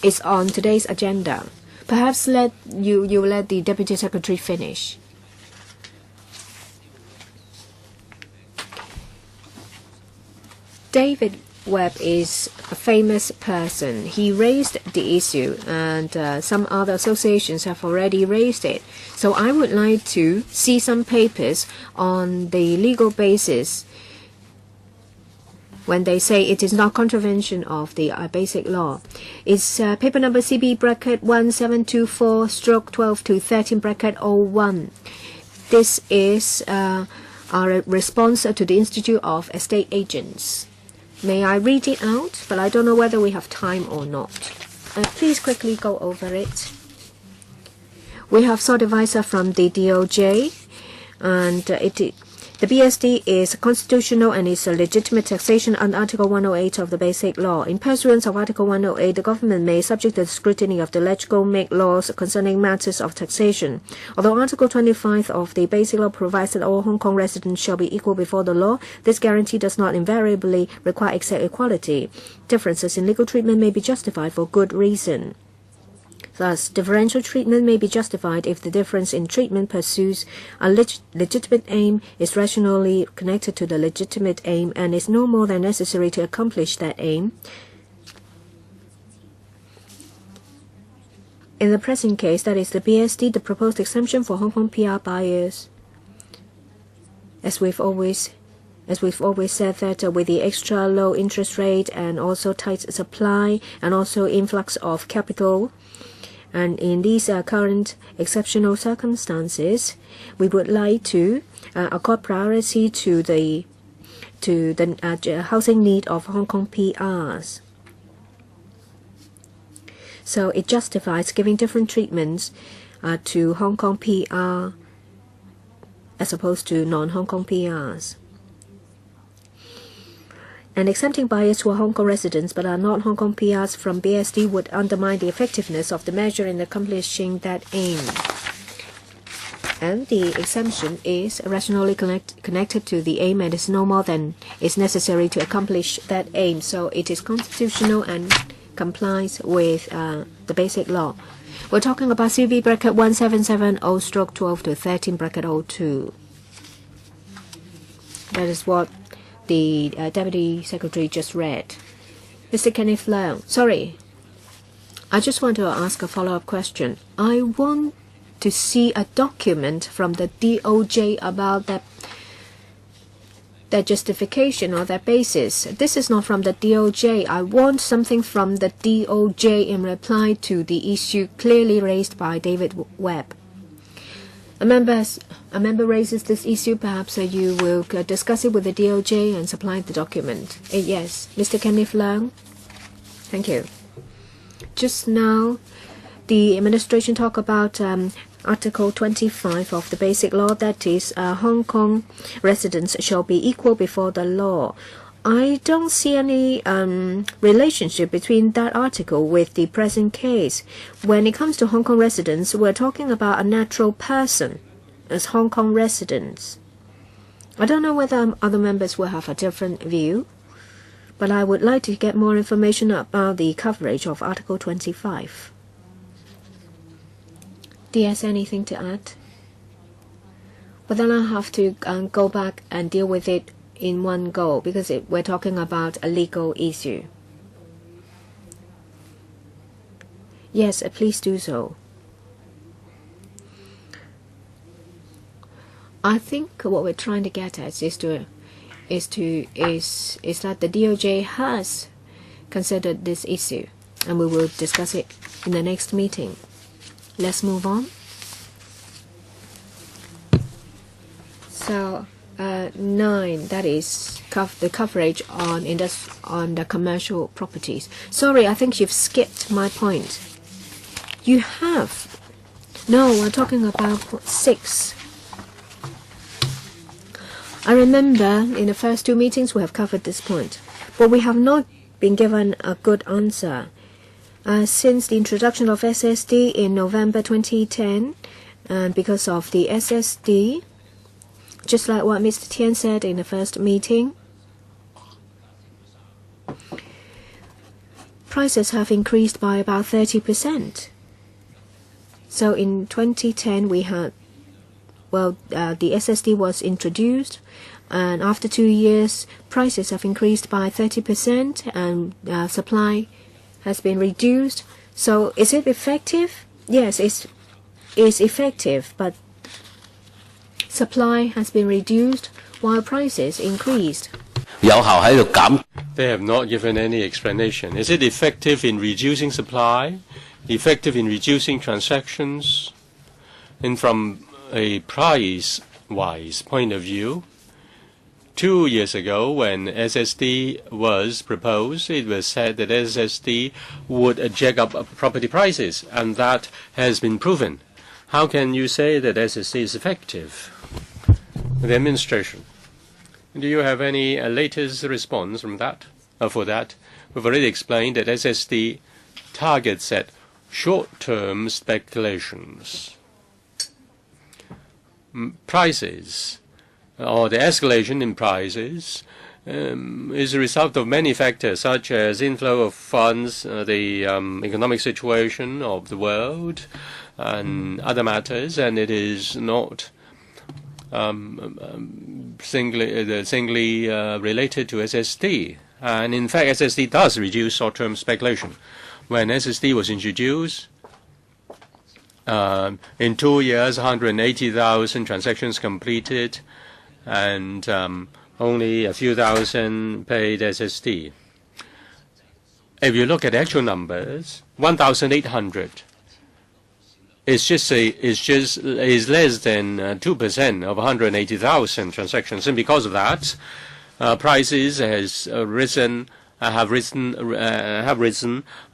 It's on today's agenda. Perhaps you let the Deputy Secretary finish. David Webb is a famous person. He raised the issue, and some other associations have already raised it. So I would like to see some papers on the legal basis when they say it is not contravention of the basic law. It's paper number CB bracket 1724 stroke 12-13/01. This is our response to the Institute of Estate Agents. May I read it out? But I don't know whether we have time or not. Please quickly go over it. We have sole advisor from the DOJ, and the BSD is constitutional and is a legitimate taxation under Article 108 of the Basic Law. In pursuance of Article 108, the government may, subject to the scrutiny of the legislature, make laws concerning matters of taxation. Although Article 25 of the Basic Law provides that all Hong Kong residents shall be equal before the law, this guarantee does not invariably require exact equality. Differences in legal treatment may be justified for good reason. Thus, differential treatment may be justified if the difference in treatment pursues a legitimate aim, is rationally connected to the legitimate aim, and is no more than necessary to accomplish that aim. In the present case, that is the BSD, the proposed exemption for Hong Kong PR buyers, as we've always said, that with the extra low interest rate and also tight supply and also influx of capital, and in these current exceptional circumstances, we would like to accord priority to the housing need of Hong Kong PRs. So it justifies giving different treatments to Hong Kong PR as opposed to non-Hong Kong PRs. And exempting buyers who are Hong Kong residents but are not Hong Kong PRs from BSD would undermine the effectiveness of the measure in accomplishing that aim. And the exemption is rationally connected to the aim and is no more than is necessary to accomplish that aim. So it is constitutional and complies with the Basic Law. We're talking about CV bracket 1770/12 to 13 bracket 02. That is what the Deputy Secretary just read. Mr. Kenneth Leung, sorry, I just want to ask a follow-up question. I want to see a document from the DOJ about that justification or that basis. This is not from the DOJ. I want something from the DOJ in reply to the issue clearly raised by David Webb. A member raises this issue. Perhaps you will discuss it with the DOJ and supply the document. Yes, Mr. Kenneth Leung. Thank you. Just now, the administration talked about Article 25 of the Basic Law, that is, Hong Kong residents shall be equal before the law. I don't see any relationship between that article with the present case. When it comes to Hong Kong residents, we're talking about a natural person as Hong Kong residents. I don't know whether other members will have a different view, but I would like to get more information about the coverage of Article 25. DS, anything to add? But then I'll have to go back and deal with it in one go, because we're talking about a legal issue. Yes, please do so. I think what we're trying to get at is that the DOJ has considered this issue, and we will discuss it in the next meeting. Let's move on. So 9, that is the coverage on the commercial properties. Sorry, I think you've skipped my point. You have. No, we're talking about 6. I remember in the first 2 meetings we have covered this point, but we have not been given a good answer. Since the introduction of SSD in November 2010, and because of the SSD, just like what Mr. Tian said in the first meeting, prices have increased by about 30%. So in 2010 we had, the SSD was introduced, and after 2 years prices have increased by 30% and supply has been reduced. So is it effective? Yes, it's effective, but supply has been reduced while prices increased. They have not given any explanation. Is it effective in reducing supply, effective in reducing transactions? And from a price-wise point of view, 2 years ago when SSD was proposed, it was said that SSD would jack up property prices, and that has been proven. How can you say that SSD is effective? The administration. Do you have any latest response from that? For that, we've already explained that SSD targets at short-term speculations. Prices, or the escalation in prices, is a result of many factors, such as inflow of funds, the economic situation of the world, and other matters, and it is not singly related to SSD. And in fact, SSD does reduce short-term speculation. When SSD was introduced, in 2 years, 180,000 transactions completed, and only a few thousand paid SSD. If you look at actual numbers, 1,800 is less than 2% of 180,000 transactions, and because of that, prices have risen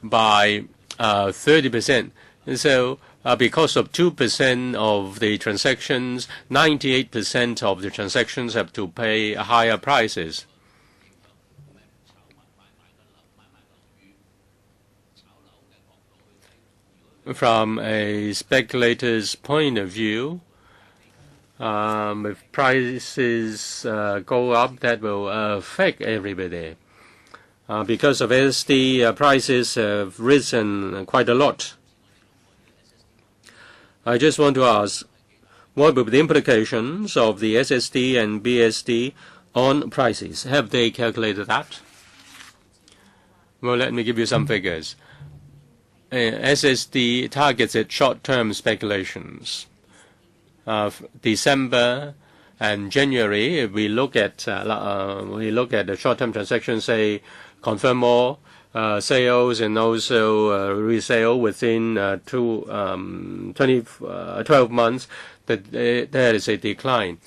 by 30%. So because of 2% of the transactions, 98% of the transactions have to pay higher prices. From a speculator's point of view, if prices go up, that will affect everybody. Because of SSD, prices have risen quite a lot. I just want to ask, what will be the implications of the SSD and BSD on prices? Have they calculated that? Well, let me give you some figures. SSD targets at short-term speculations. December and January, if we look at the short-term transactions, say confirm more sales and also resale within 12 months, that there is a decline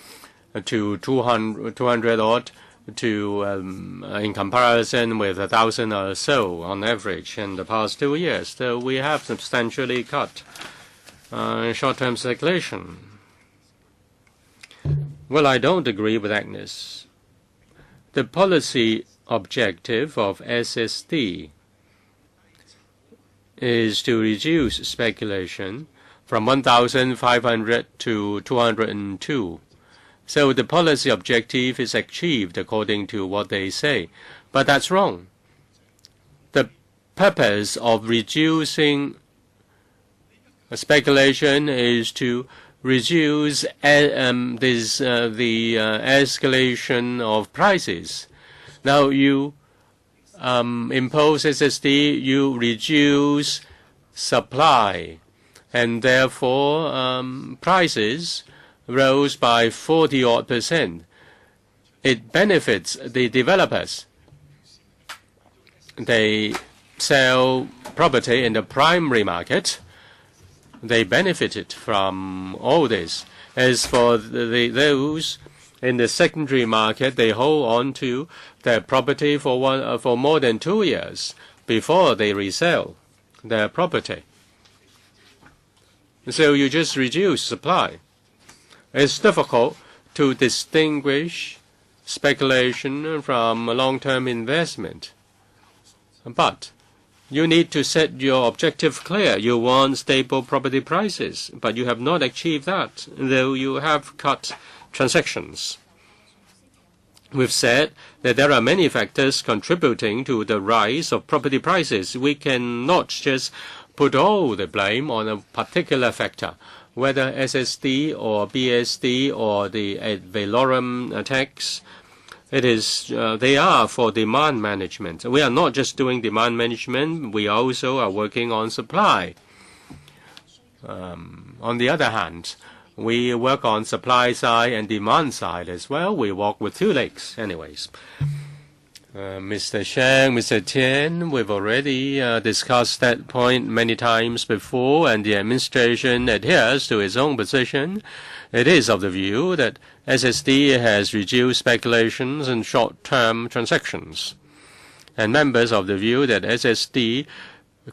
to 200 odd to in comparison with 1,000 or so on average in the past 2 years. So we have substantially cut short-term speculation. Well, I don't agree with Agnes. The policy objective of SSD is to reduce speculation from 1,500 to 202. So the policy objective is achieved according to what they say. But that's wrong. The purpose of reducing speculation is to reduce the escalation of prices. Now you impose SSD, you reduce supply, and therefore prices rose by 40-odd%. It benefits the developers. They sell property in the primary market. They benefited from all this. As for those in the secondary market, they hold on to their property for more than 2 years before they resell their property. So you just reduce supply. It's difficult to distinguish speculation from long-term investment. But you need to set your objective clear. You want stable property prices, but you have not achieved that, though you have cut transactions. We've said that there are many factors contributing to the rise of property prices. We cannot just put all the blame on a particular factor, whether SSD or BSD or the ad valorem tax. It is they are for demand management. We are not just doing demand management. We also are working on supply. On the other hand, we work on supply side and demand side as well. We walk with 2 legs anyways. Mr. Shang, Mr. Tian, we've already discussed that point many times before, and the administration adheres to its own position. It is of the view that SSD has reduced speculations and short-term transactions, and members of the view that SSD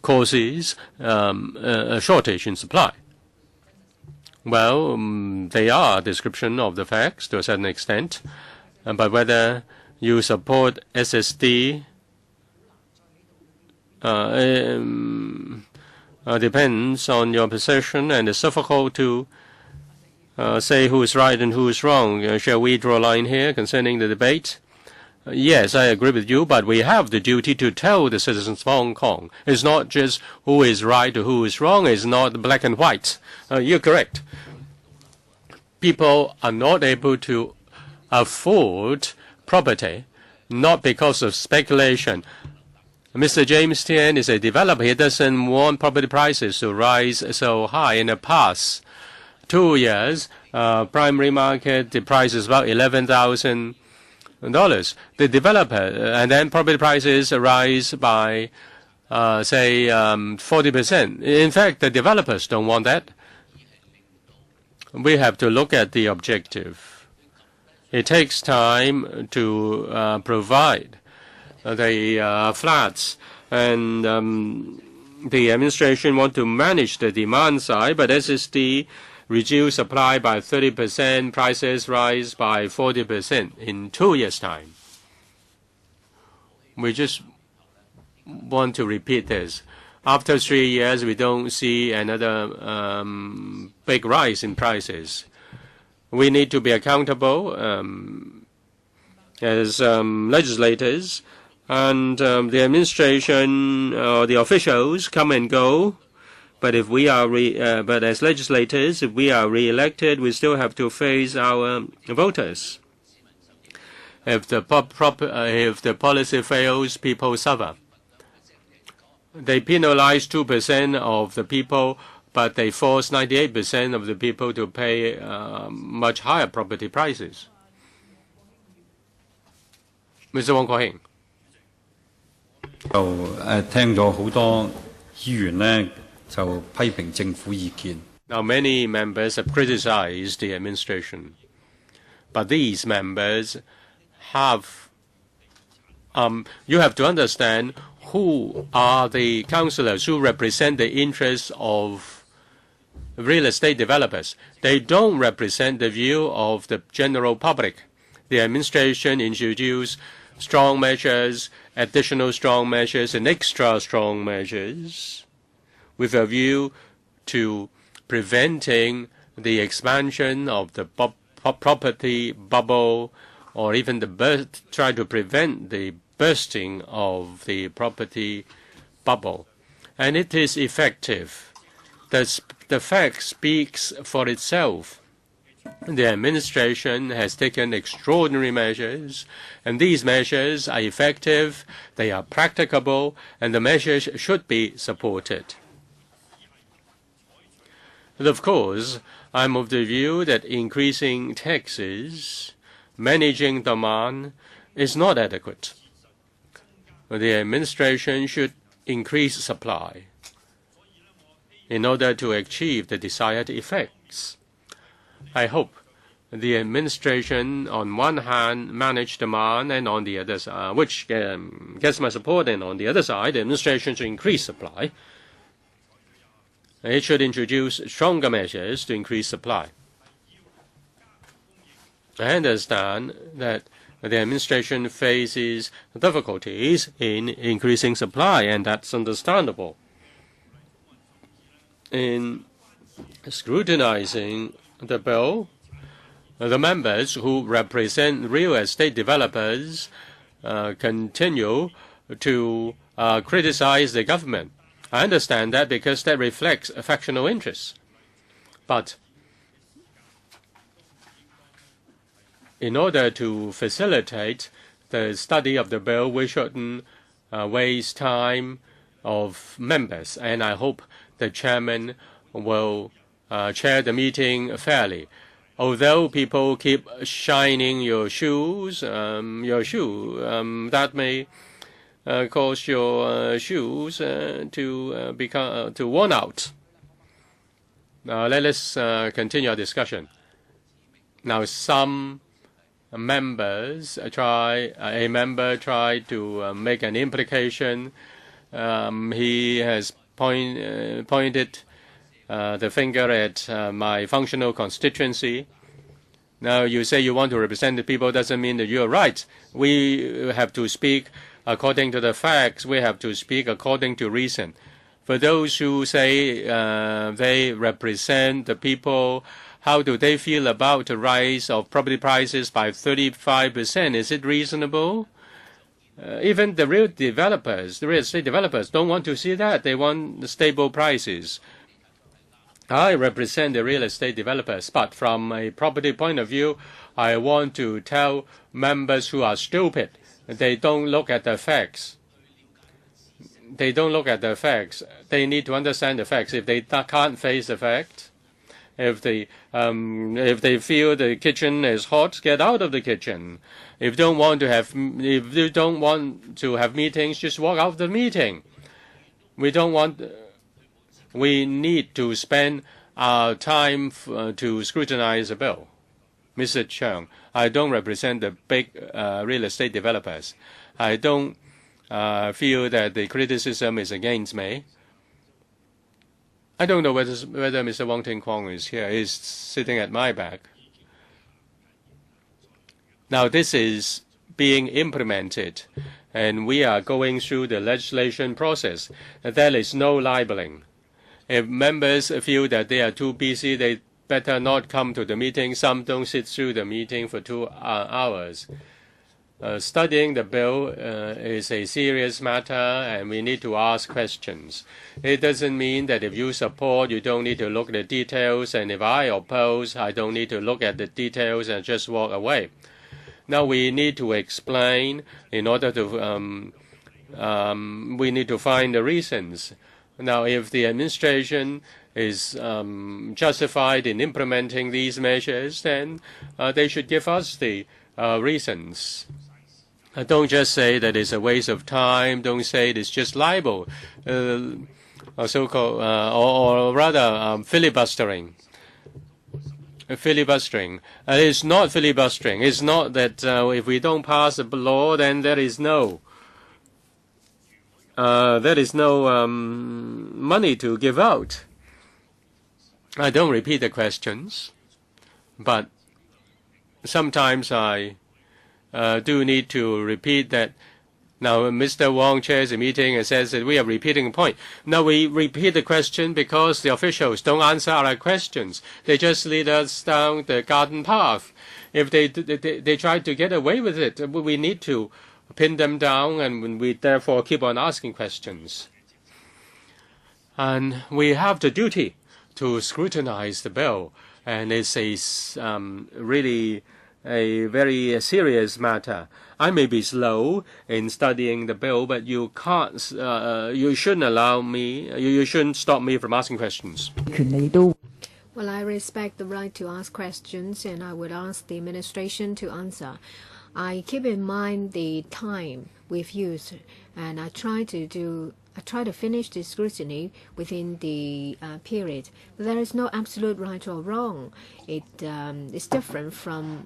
causes a shortage in supply. Well, they are a description of the facts to a certain extent, but whether you support SSD depends on your position, and it's difficult to say who is right and who is wrong. Shall we draw a line here concerning the debate? Yes, I agree with you, but we have the duty to tell the citizens of Hong Kong. It's not just who is right or who is wrong. It's not black and white. You're correct. People are not able to afford property, not because of speculation. Mr. James Tian is a developer. He doesn't want property prices to rise so high. In the past 2 years, primary market, the price is about $11,000. The developer, and then property prices rise by, say, 40%. In fact, the developers don't want that. We have to look at the objective. It takes time to provide the flats, and the administration want to manage the demand side, but SSD reduce supply by 30%, prices rise by 40% in 2 years' time. We just want to repeat this. After 3 years, we don't see another big rise in prices. We need to be accountable as legislators, and the administration or the officials come and go. But if we are, but as legislators, if we are re-elected, we still have to face our voters. If the policy fails, people suffer. They penalize 2% of the people, but they force 98% of the people to pay much higher property prices. Mr. Wai-king. 聽咗好多議員呢，就批評政府意見。Now many members have criticized the administration, but these members have you have to understand who are the councillors who represent the interests of real estate developers. They don't represent the view of the general public. The administration introduced strong measures, additional strong measures, and extra strong measures with a view to preventing the expansion of the property bubble, or even try to prevent the bursting of the property bubble. And it is effective. The fact speaks for itself. The administration has taken extraordinary measures, and these measures are effective, they are practicable, and the measures should be supported. And of course, I'm of the view that increasing taxes, managing demand, is not adequate. The administration should increase supply in order to achieve the desired effects. I hope the administration, on one hand, manage demand, and on the other side, which gets my support, and on the other side, the administration should increase supply. It should introduce stronger measures to increase supply. I understand that the administration faces difficulties in increasing supply, and that's understandable. In scrutinizing the bill, the members who represent real estate developers continue to criticize the government. I understand that because that reflects factional interests. But in order to facilitate the study of the bill, we shouldn't waste time of members, and I hope the chairman will chair the meeting fairly. although people keep shining your shoes, that may cause your shoes to become worn out. Now let us continue our discussion. Now some members a member tried to make an implication. He has pointed the finger at my functional constituency. Now you say you want to represent the people, doesn't mean that you're right. We have to speak according to the facts. We have to speak according to reason. For those who say they represent the people, how do they feel about the rise of property prices by 35%? Is it reasonable? Even the real estate developers don't want to see that. They want stable prices. I represent the real estate developers, but from a property point of view, I want to tell members who are stupid. They don't look at the facts. They don't look at the facts. They need to understand the facts. If they can't face the facts, if they feel the kitchen is hot, get out of the kitchen. If you don't want to have meetings, just walk out of the meeting. We need to spend our time to scrutinize the bill. Mr. Cheung, I don't represent the big real estate developers. I don't feel that the criticism is against me. I don't know whether Mr. Wong Ting Kwong is here. He's sitting at my back. Now this is being implemented, and we are going through the legislation process. There is no libeling. If members feel that they are too busy, they better not come to the meeting. Some don't sit through the meeting for 2 hours. Studying the bill is a serious matter, and we need to ask questions. It doesn't mean that if you support, you don't need to look at the details, and if I oppose, I don't need to look at the details and just walk away. Now we need to explain in order to we need to find the reasons. Now if the administration is justified in implementing these measures, then they should give us the reasons. Don't just say that it's a waste of time. Don't say it's just libel, so-called, or rather filibustering. Filibustering. It's not filibustering. It's not that if we don't pass a law, then there is no money to give out. I don't repeat the questions, but sometimes I do need to repeat that. Now, Mr. Wong chairs the meeting and says that we are repeating a point. Now, we repeat the question because the officials don't answer our questions. They just lead us down the garden path. If they try to get away with it, we need to pin them down, and we therefore keep on asking questions. And we have the duty to scrutinize the bill, and it's really a very serious matter. I may be slow in studying the bill, but you can't. You shouldn't allow me. You shouldn't stop me from asking questions. Well, I respect the right to ask questions, and I would ask the administration to answer. I keep in mind the time we've used, and I try to finish the scrutiny within the period. But there is no absolute right or wrong. It is different from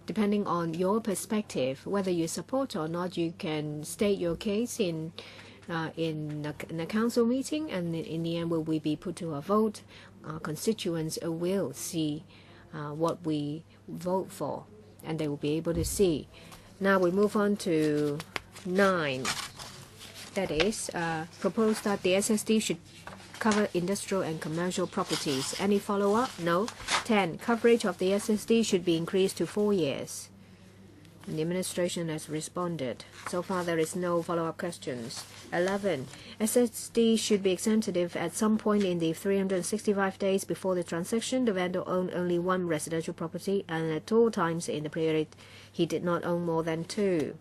depending on your perspective. Whether you support or not, you can state your case in a council meeting, and in the end, will we be put to a vote? Our constituents will see what we vote for, and they will be able to see. Now we move on to 9. That is, propose that the SSD should cover industrial and commercial properties. Any follow-up? No. 10. Coverage of the SSD should be increased to 4 years. And the administration has responded. So far, there is no follow-up questions. 11. SSD should be exempted if at some point in the 365 days before the transaction, the vendor owned only 1 residential property, and at all times in the period, he did not own more than 2.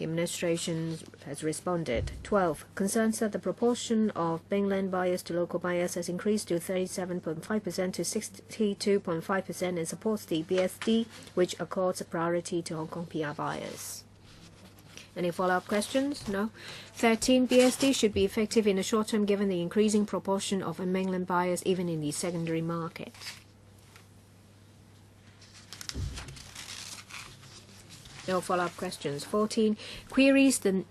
The administration has responded. 12. Concerns that the proportion of mainland buyers to local buyers has increased to 37.5% to 62.5% and supports the BSD, which accords priority to Hong Kong PR buyers. Any follow-up questions? No? 13. BSD should be effective in the short term given the increasing proportion of mainland buyers even in the secondary market. No follow-up questions. 14. Queries the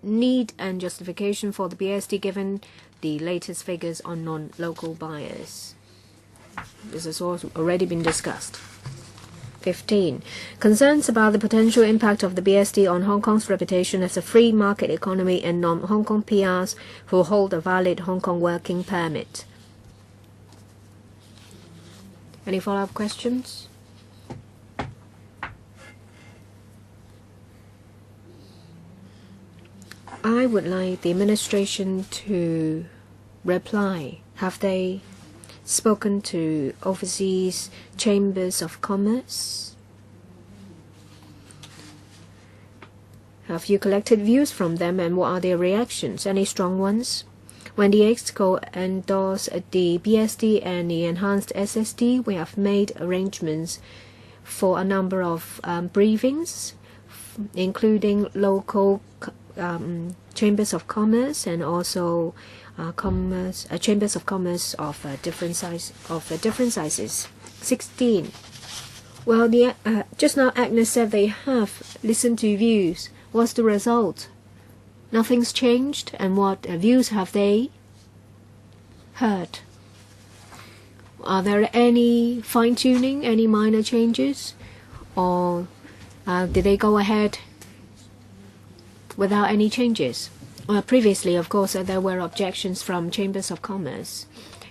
need and justification for the BSD given the latest figures on non-local buyers. This has already been discussed. 15. Concerns about the potential impact of the BSD on Hong Kong's reputation as a free market economy and non-Hong Kong PRs who hold a valid Hong Kong working permit. Any follow-up questions? I would like the administration to reply. Have they spoken to overseas chambers of commerce? Have you collected views from them and what are their reactions? Any strong ones? When the EXCO endorsed the BSD and the enhanced SSD, we have made arrangements for a number of briefings, including local chambers of commerce and also chambers of commerce of different sizes. 16. Well, just now Agnes said they have listened to views. What's the result? Nothing's changed, and what views have they heard? Are there any fine-tuning, any minor changes, or did they go ahead without any changes? Previously, of course, there were objections from chambers of commerce,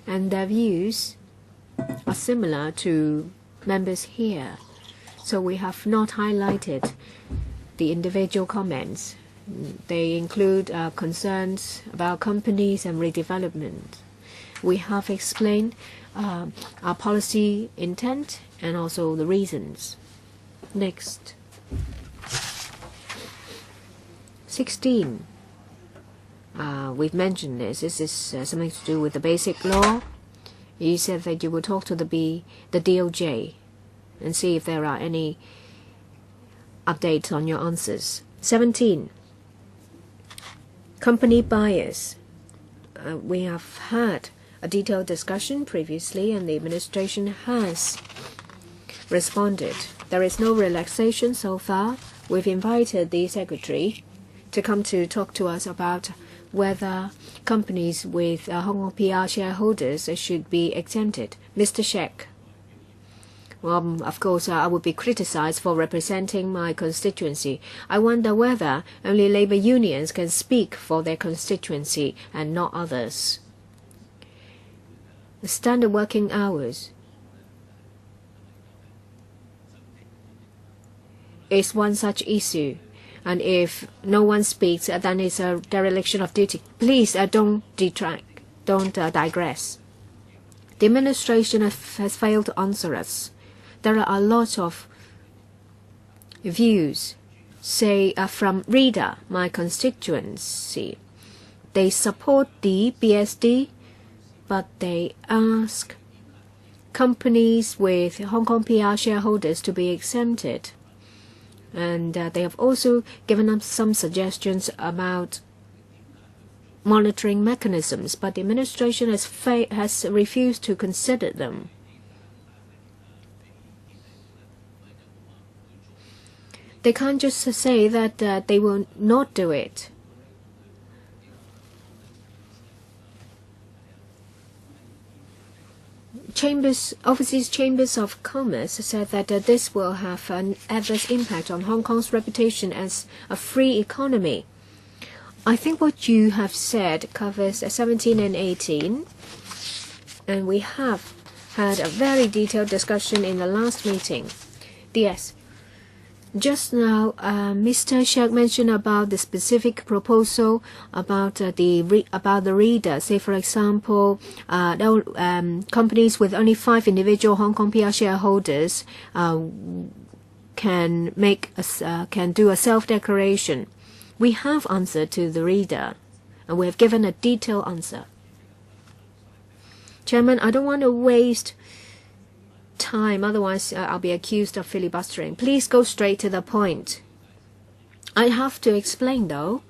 and their views are similar to members here. So we have not highlighted the individual comments. They include concerns about companies and redevelopment. We have explained our policy intent and also the reasons. Next. 16. We've mentioned this. This is something to do with the basic law. You said that you will talk to the DOJ and see if there are any updates on your answers. 17. Company buyers. We have had a detailed discussion previously and the administration has responded. There is no relaxation so far. We've invited the Secretary to come to talk to us about whether companies with Hong Kong PR shareholders should be exempted. Mr. Sheck. Well, of course, I would be criticized for representing my constituency. I wonder whether only labor unions can speak for their constituency and not others. The standard working hours is one such issue. And if no one speaks, then it's a dereliction of duty. Please don't detract, don't digress. The administration has failed to answer us. There are a lot of views, say from Rita, my constituency. They support the BSD, but they ask companies with Hong Kong PR shareholders to be exempted. And they have also given us some suggestions about monitoring mechanisms, but the administration has refused to consider them. They can't just say that they will not do it. Overseas chambers of commerce said that this will have an adverse impact on Hong Kong's reputation as a free economy. I think what you have said covers 17 and 18, and we have had a very detailed discussion in the last meeting. Yes. Just now, Mr. Sheck mentioned about the specific proposal about the reader. Say, for example, companies with only 5 individual Hong Kong PR shareholders can do a self-declaration? We have answered to the reader, and we have given a detailed answer. Chairman, I don't want to waste time, otherwise I'll be accused of filibustering. Please go straight to the point. I have to explain, though.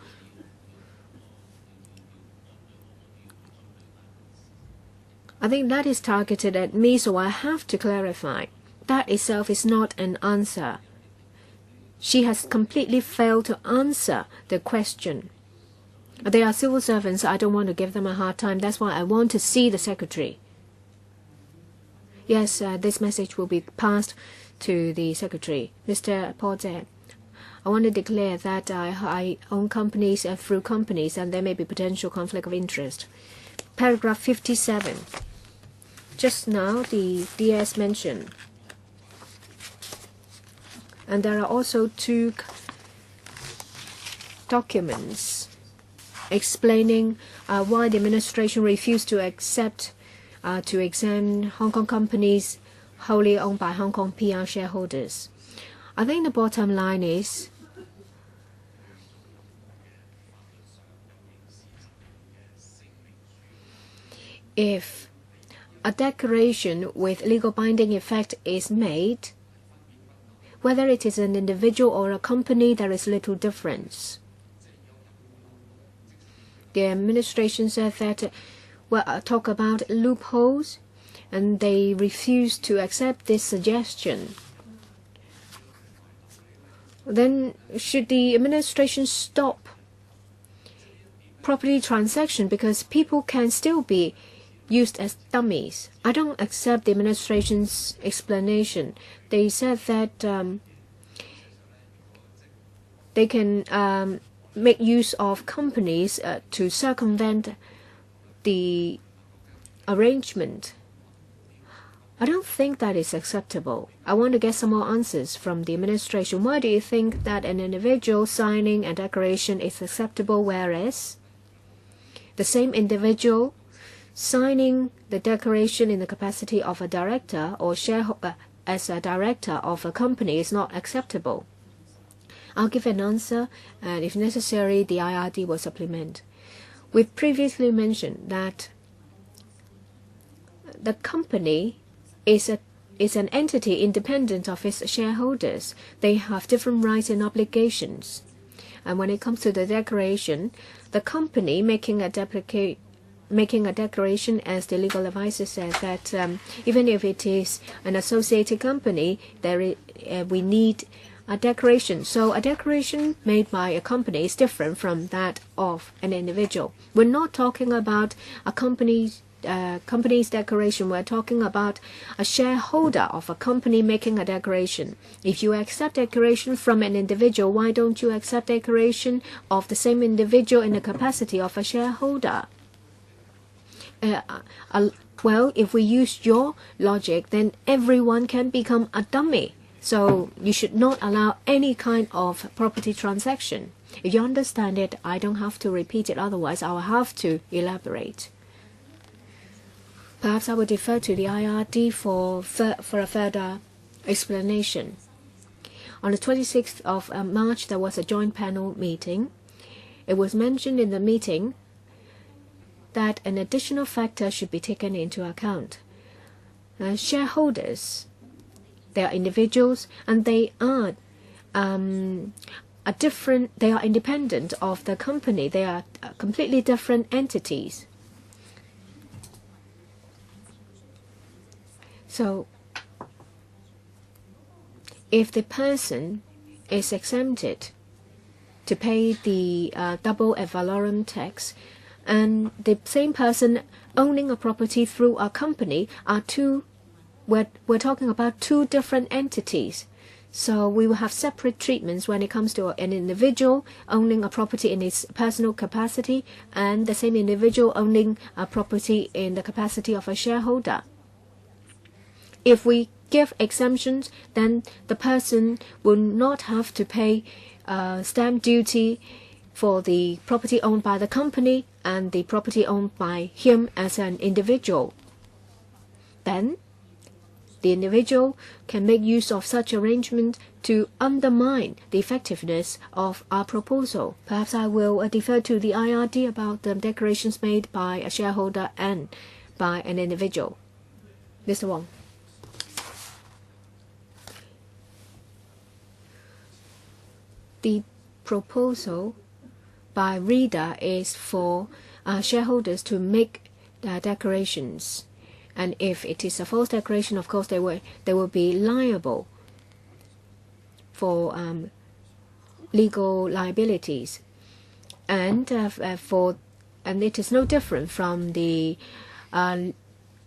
I think that is targeted at me, so I have to clarify. That itself is not an answer. She has completely failed to answer the question. They are civil servants. I don't want to give them a hard time. That's why I want to see the secretary. Yes, this message will be passed to the secretary. Mr. Paul Zhe, I want to declare that I own companies through companies, and there may be potential conflict of interest. Paragraph 57. Just now, the DS mentioned. And there are also 2 documents explaining why the administration refused to accept to exempt Hong Kong companies wholly owned by Hong Kong PR shareholders. I think the bottom line is if a declaration with legal binding effect is made, whether it is an individual or a company, there is little difference. The administration said that, talk about loopholes, and they refused to accept this suggestion. Then should the administration stop property transaction because people can still be used as dummies? I don't accept the administration's explanation. They said that they can make use of companies to circumvent the arrangement. I don't think that is acceptable. I want to get some more answers from the administration. Why do you think that an individual signing a declaration is acceptable, whereas the same individual signing the declaration in the capacity of a director or shareholder as a director of a company is not acceptable? I'll give an answer, and if necessary, the IRD will supplement. We've previously mentioned that the company is an entity independent of its shareholders. They have different rights and obligations. And when it comes to the declaration, the company making a declaration, as the legal advisor said, that even if it is an associated company, we need a declaration. So a declaration made by a company is different from that of an individual. We're not talking about a company's declaration. We're talking about a shareholder of a company making a declaration. If you accept declaration from an individual, why don't you accept declaration of the same individual in the capacity of a shareholder? Well, if we use your logic, then everyone can become a dummy. So you should not allow any kind of property transaction. If you understand it, I don't have to repeat it. Otherwise, I will have to elaborate. Perhaps I will defer to the IRD for a further explanation. On the 26th of March, there was a joint panel meeting. It was mentioned in the meeting that an additional factor should be taken into account. Shareholders, they are individuals, and they are they are independent of the company. They are completely different entities. So, if the person is exempted to pay the double ad valorem tax, and the same person owning a property through a company are we're talking about 2 different entities. So we will have separate treatments when it comes to an individual owning a property in his personal capacity and the same individual owning a property in the capacity of a shareholder. If we give exemptions, then the person will not have to pay stamp duty for the property owned by the company and the property owned by him as an individual. Then the individual can make use of such arrangement to undermine the effectiveness of our proposal. Perhaps I will defer to the IRD about the declarations made by a shareholder and by an individual. Mr. Wong. The proposal by reader is for shareholders to make declarations. And if it is a false declaration, of course, they will be liable for legal liabilities. And it is no different from the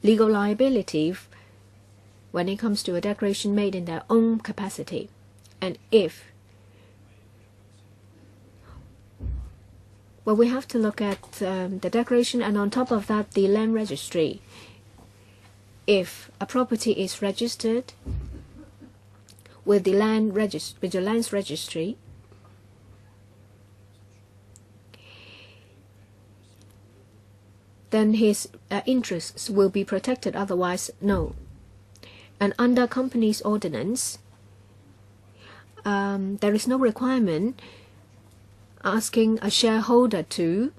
legal liability when it comes to a declaration made in their own capacity. And if we have to look at the declaration, and on top of that, the land registry. If a property is registered with the land registry, then his interests will be protected. Otherwise, no. And under company's ordinance, there is no requirement asking a shareholder to,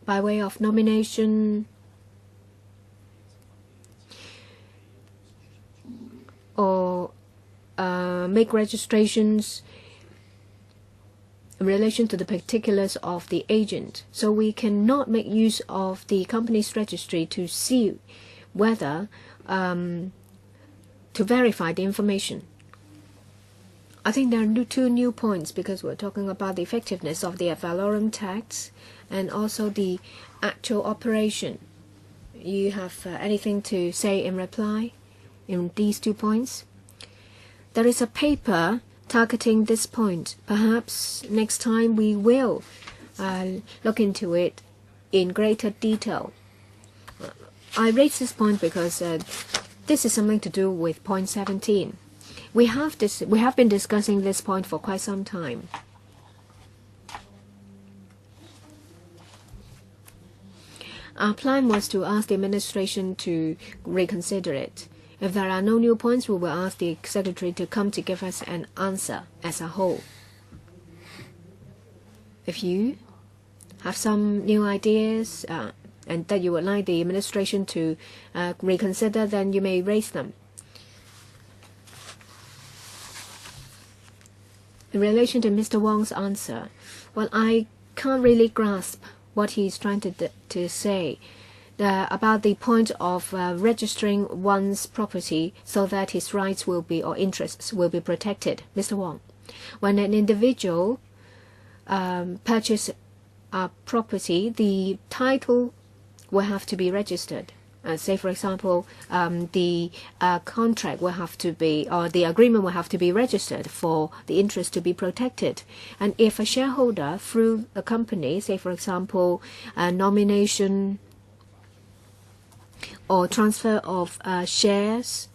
by way of nomination or make registrations in relation to the particulars of the agent. So we cannot make use of the company's registry to see whether to verify the information. I think there are two new points, because we're talking about the effectiveness of the ad valorem tax and also the actual operation. You have anything to say in reply in these 2 points? There is a paper targeting this point. Perhaps next time we will look into it in greater detail. I raise this point because this is something to do with point 17. We have been discussing this point for quite some time. Our plan was to ask the administration to reconsider it. If there are no new points, we will ask the Secretary to come to give us an answer as a whole. If you have some new ideas and that you would like the administration to reconsider, then you may raise them. In relation to Mr. Wong's answer, well, I can't really grasp what he's trying to say about the point of registering one's property so that his rights will be, or interests will be protected. Mr. Wong, when an individual purchases a property, the title will have to be registered. Say, for example, the contract will have to be, or the agreement will have to be registered for the interest to be protected. And if a shareholder through a company, say, for example, a nomination or transfer of shares,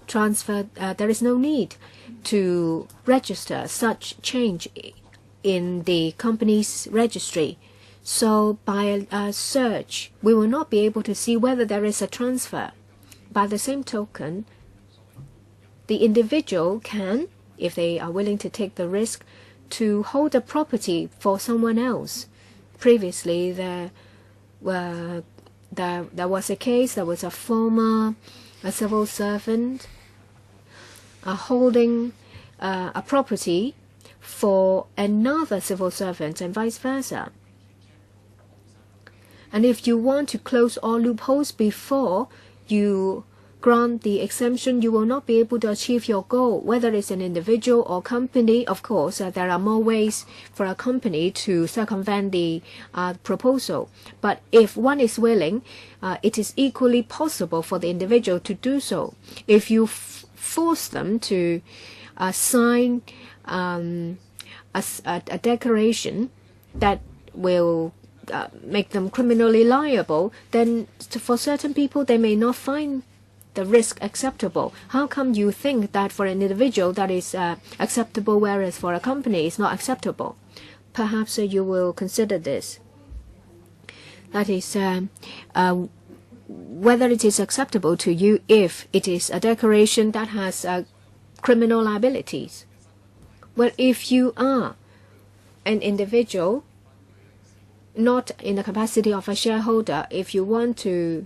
there is no need to register such change in the company's registry. So by a search, we will not be able to see whether there is a transfer. By the same token, the individual can, if they are willing to take the risk, to hold a property for someone else. Previously, there was a case. There was a former civil servant holding a property for another civil servant and vice versa. And if you want to close all loopholes before you grant the exemption, you will not be able to achieve your goal. Whether it's an individual or company, of course, there are more ways for a company to circumvent the proposal. But if one is willing, it is equally possible for the individual to do so. If you force them to sign a declaration that will make them criminally liable, then for certain people they may not find the risk acceptable. How come you think that for an individual that is acceptable, whereas for a company it's not acceptable? Perhaps you will consider this. That is, whether it is acceptable to you if it is a declaration that has criminal liabilities. Well, if you are an individual, not in the capacity of a shareholder, if you want to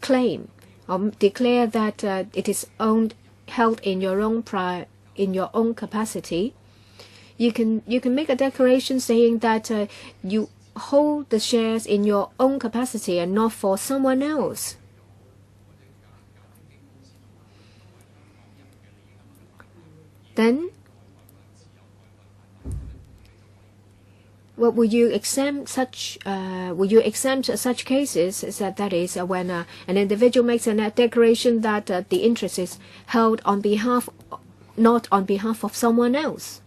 claim or declare that it is held in your own capacity, you can make a declaration saying that you hold the shares in your own capacity and not for someone else. Then, well, will you exempt such cases? That is when an individual makes a declaration that the interest is held not on behalf of someone else.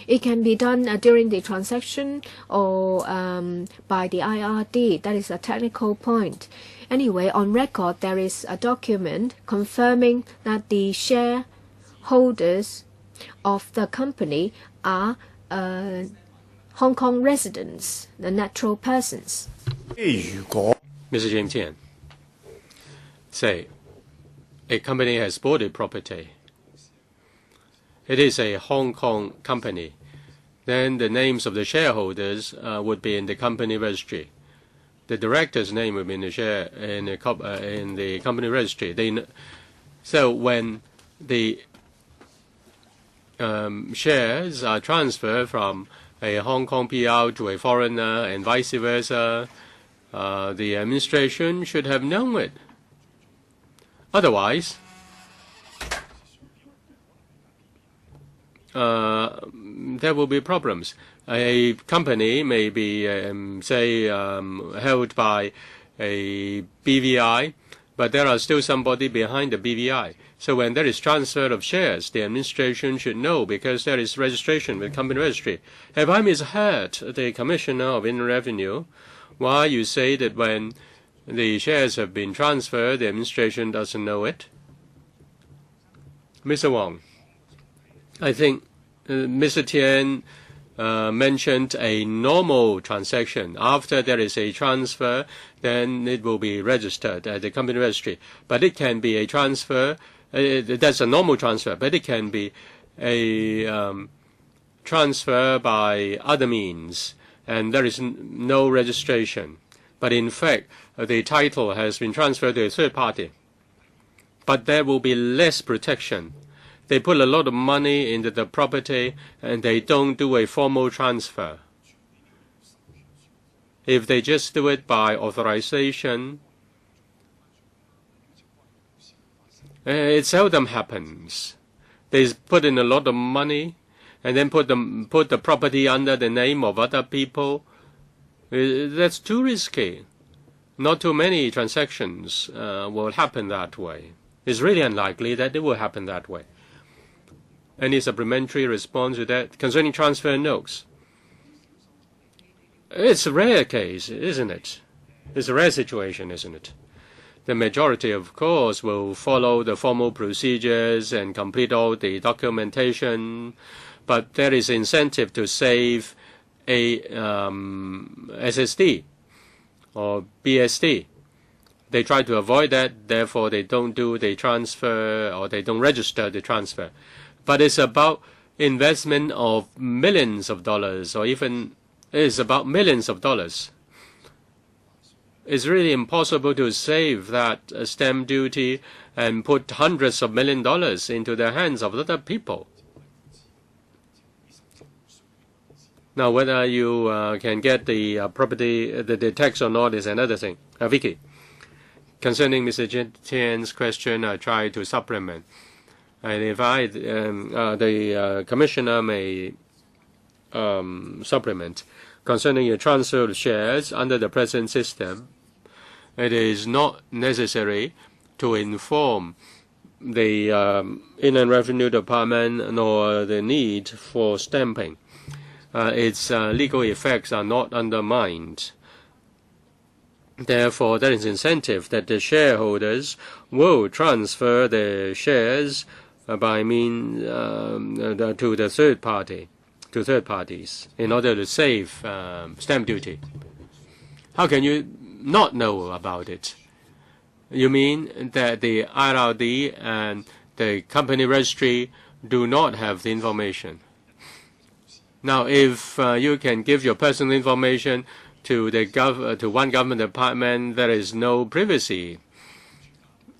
It can be done during the transaction or by the IRD. That is a technical point. Anyway, on record, there is a document confirming that the shareholders of the company are Hong Kong residents, the natural persons. Mr. James Tian, say a company has bought a property. It is a Hong Kong company. Then the names of the shareholders would be in the company registry. The director's name would be in the company registry. So when the shares are transferred from a Hong Kong PR to a foreigner and vice versa, the administration should have known it. Otherwise, there will be problems. A company may be, held by a BVI, but there are still somebody behind the BVI. So when there is transfer of shares, the administration should know because there is registration with company registry. Have I misheard the Commissioner of Inland Revenue? Why you say that when the shares have been transferred, the administration doesn't know it? Mr. Wong, I think Mr. Tian mentioned a normal transaction. After there is a transfer, then it will be registered at the company registry. But it can be a transfer. That's a normal transfer, but it can be a transfer by other means, and there is no registration. But in fact, the title has been transferred to a third party. But there will be less protection. They put a lot of money into the property, and they don't do a formal transfer. If they just do it by authorization, it seldom happens. They put in a lot of money, and then put the property under the name of other people. That's too risky. Not too many transactions will happen that way. It's really unlikely that it will happen that way. Any supplementary response to that concerning transfer notes? It's a rare case, isn't it? It's a rare situation, isn't it? The majority, of course, will follow the formal procedures and complete all the documentation, but there is incentive to save a SSD or BSD. They try to avoid that, therefore they don't do the transfer or they don't register the transfer. But it's about investment of millions of dollars, or even it's about millions of dollars. It's really impossible to save that stamp duty and put hundreds of $millions into the hands of other people. Now, whether you can get the property, the tax or not is another thing. Vicky, concerning Mr. Tian's question, I try to supplement. And if the Commissioner may supplement concerning the transfer of shares under the present system, it is not necessary to inform the Inland Revenue Department nor the need for stamping. Its legal effects are not undermined. Therefore, there is incentive that the shareholders will transfer their shares by means to the third party, to third parties in order to save stamp duty. How can you not know about it? You mean that the IRD and the company registry do not have the information? Now, if you can give your personal information to to one government department, there is no privacy.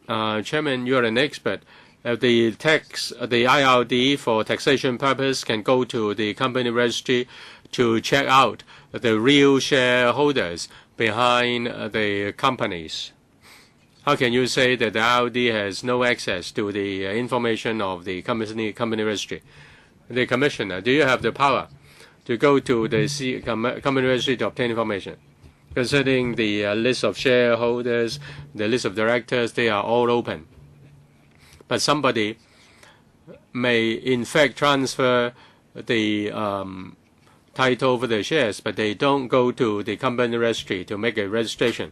Chairman, you are an expert. The IRD for taxation purpose can go to the company registry to check out the real shareholders behind the companies. How can you say that the IRD has no access to the information of the company registry? The commissioner, do you have the power to go to the company registry to obtain information? Concerning the list of shareholders, the list of directors, they are all open. But somebody may in fact transfer the title over the shares, but they don't go to the company registry to make a registration.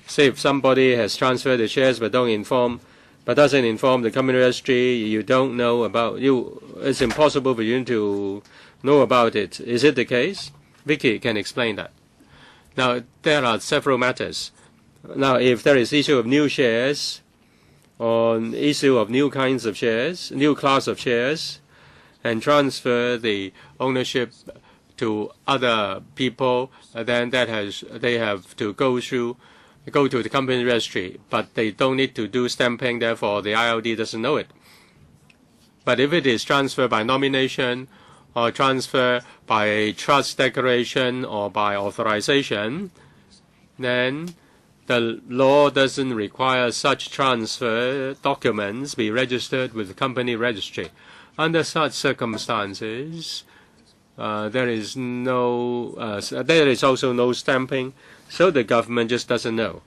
Say if somebody has transferred the shares but doesn't inform the company registry, you don't know about you. It's impossible for you to know about it. Is it the case? Vicky can explain that. Now there are several matters. Now if there is issue of new shares, on issue of new kinds of shares, new class of shares, and transfer the ownership to other people, then they have to go to the company registry, but they don't need to do stamping, therefore the IRD doesn't know it. But if it is transferred by nomination or transfer by a trust declaration or by authorization, then the law doesn't require such transfer documents be registered with the company registry. Under such circumstances, there is also no stamping, so the government just doesn't know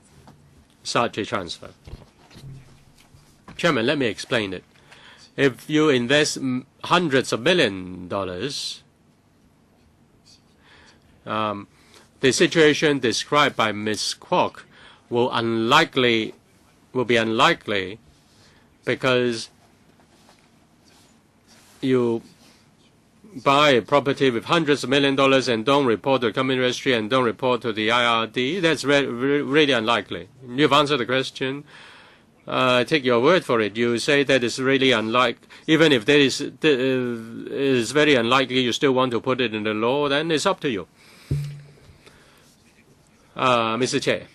such a transfer. Chairman, let me explain it. If you invest hundreds of $millions, the situation described by Ms. Kwok will be unlikely because you buy a property with hundreds of $millions and don't report to the company registry and don't report to the IRD. That's really unlikely. You've answered the question. Take your word for it. You say that it's really unlikely. Even if that is very unlikely, you still want to put it in the law, then it's up to you. Mr. Chair.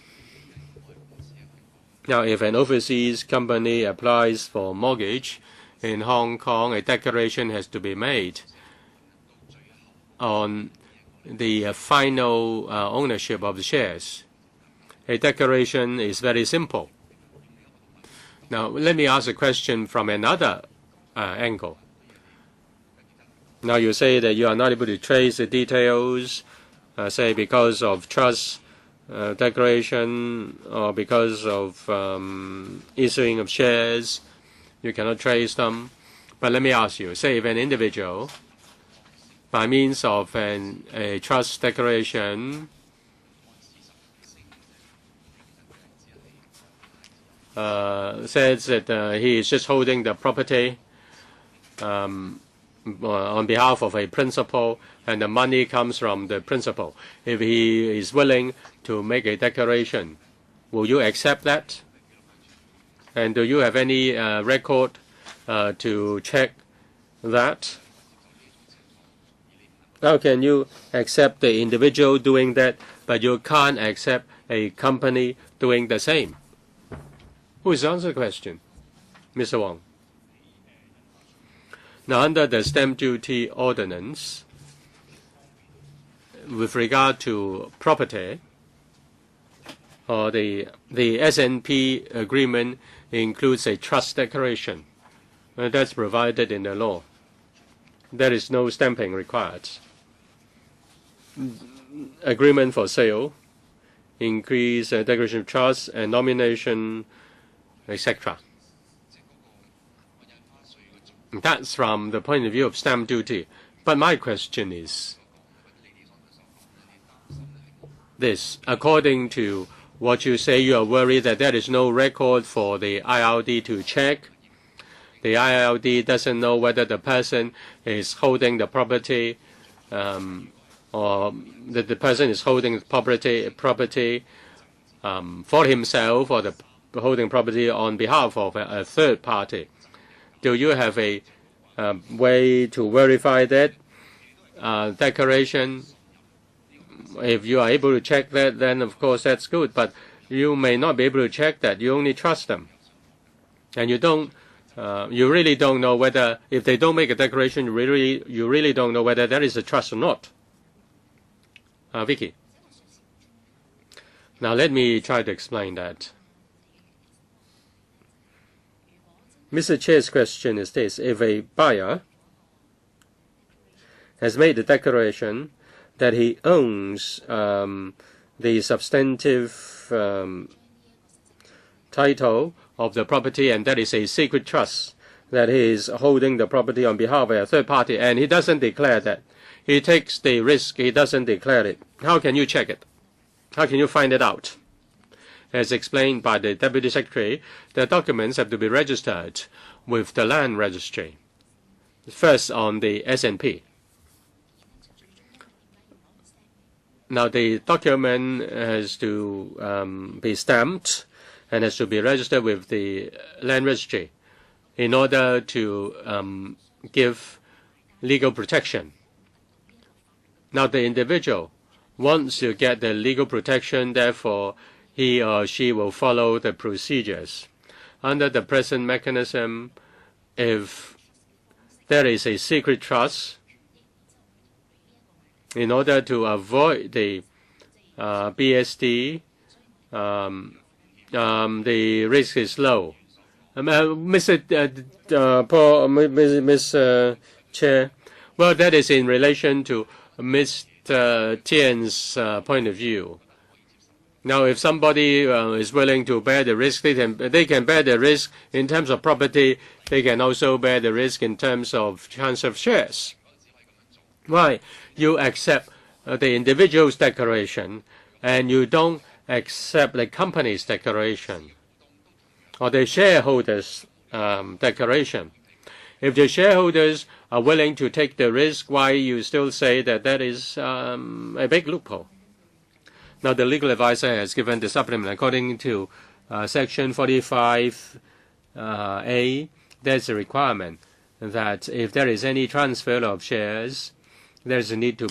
Now, if an overseas company applies for mortgage in Hong Kong, a declaration has to be made on the final ownership of the shares. A declaration is very simple. Now, let me ask a question from another angle. Now, you say that you are not able to trace the details, say because of trust declaration or because of issuing of shares, you cannot trace them. But let me ask you, say if an individual, by means of a trust declaration, says that he is just holding the property on behalf of a principal, and the money comes from the principal. If he is willing to make a declaration, will you accept that? And do you have any record to check that? How can you accept the individual doing that, but you can't accept a company doing the same? Who is answering the question? Mr. Wong. Now, under the stamp duty ordinance, with regard to property, or the S&P agreement includes a trust declaration. That's provided in the law. There is no stamping required. Agreement for sale, increase declaration of trust and nomination, etc. That's from the point of view of stamp duty. But my question is this. According to what you say, you are worried that there is no record for the IRD to check. the ILD doesn't know whether the person is holding the property or that the person is holding property for himself or holding property on behalf of a third party. Do you have a way to verify that declaration? If you are able to check that, then of course that's good. But you may not be able to check that. You only trust them, and you don't. You really don't know whether, if they don't make a declaration, you really don't know whether there is a trust or not. Vicky. Now let me try to explain that. Mr. Chair's question is this: if a buyer has made a declaration that he owns the substantive title of the property, and that is a secret trust, that he is holding the property on behalf of a third party, and he doesn't declare that. He takes the risk, he doesn't declare it. How can you check it? How can you find it out? As explained by the Deputy Secretary, the documents have to be registered with the land registry, first on the S&P. Now the document has to be stamped and has to be registered with the land registry in order to give legal protection. Now the individual wants to get the legal protection, therefore he or she will follow the procedures. Under the present mechanism, if there is a secret trust, in order to avoid the BSD, the risk is low. Mr. Chair, well, that is in relation to Mr. Tian's point of view. Now, if somebody is willing to bear the risk, they can bear the risk in terms of property. They can also bear the risk in terms of transfer of shares. Why? You accept the individual's declaration, and you don't accept the company's declaration or the shareholders' declaration. If the shareholders are willing to take the risk, why you still say that that is a big loophole? Now, the legal advisor has given the supplement. According to Section 45A, there's a requirement that if there is any transfer of shares, there's a need to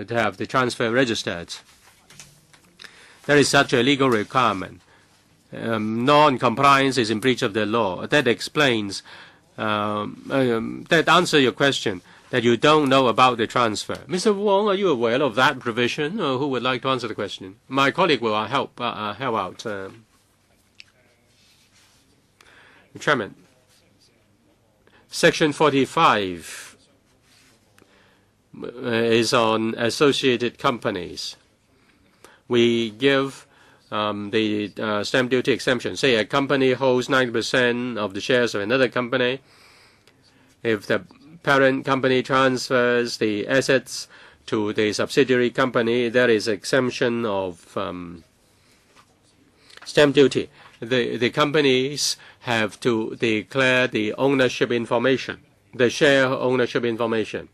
have the transfer registered. There is such a legal requirement. Non-compliance is in breach of the law. That explains, that answers your question, that you don't know about the transfer. Mr. Wong, are you aware of that provision, or who would like to answer the question? My colleague will help out. Chairman, Section 45 is on associated companies. We give the stamp duty exemption. Say a company holds 90% of the shares of another company. If the parent company transfers the assets to the subsidiary company, there is exemption of stamp duty. The companies have to declare the ownership information, the share ownership information.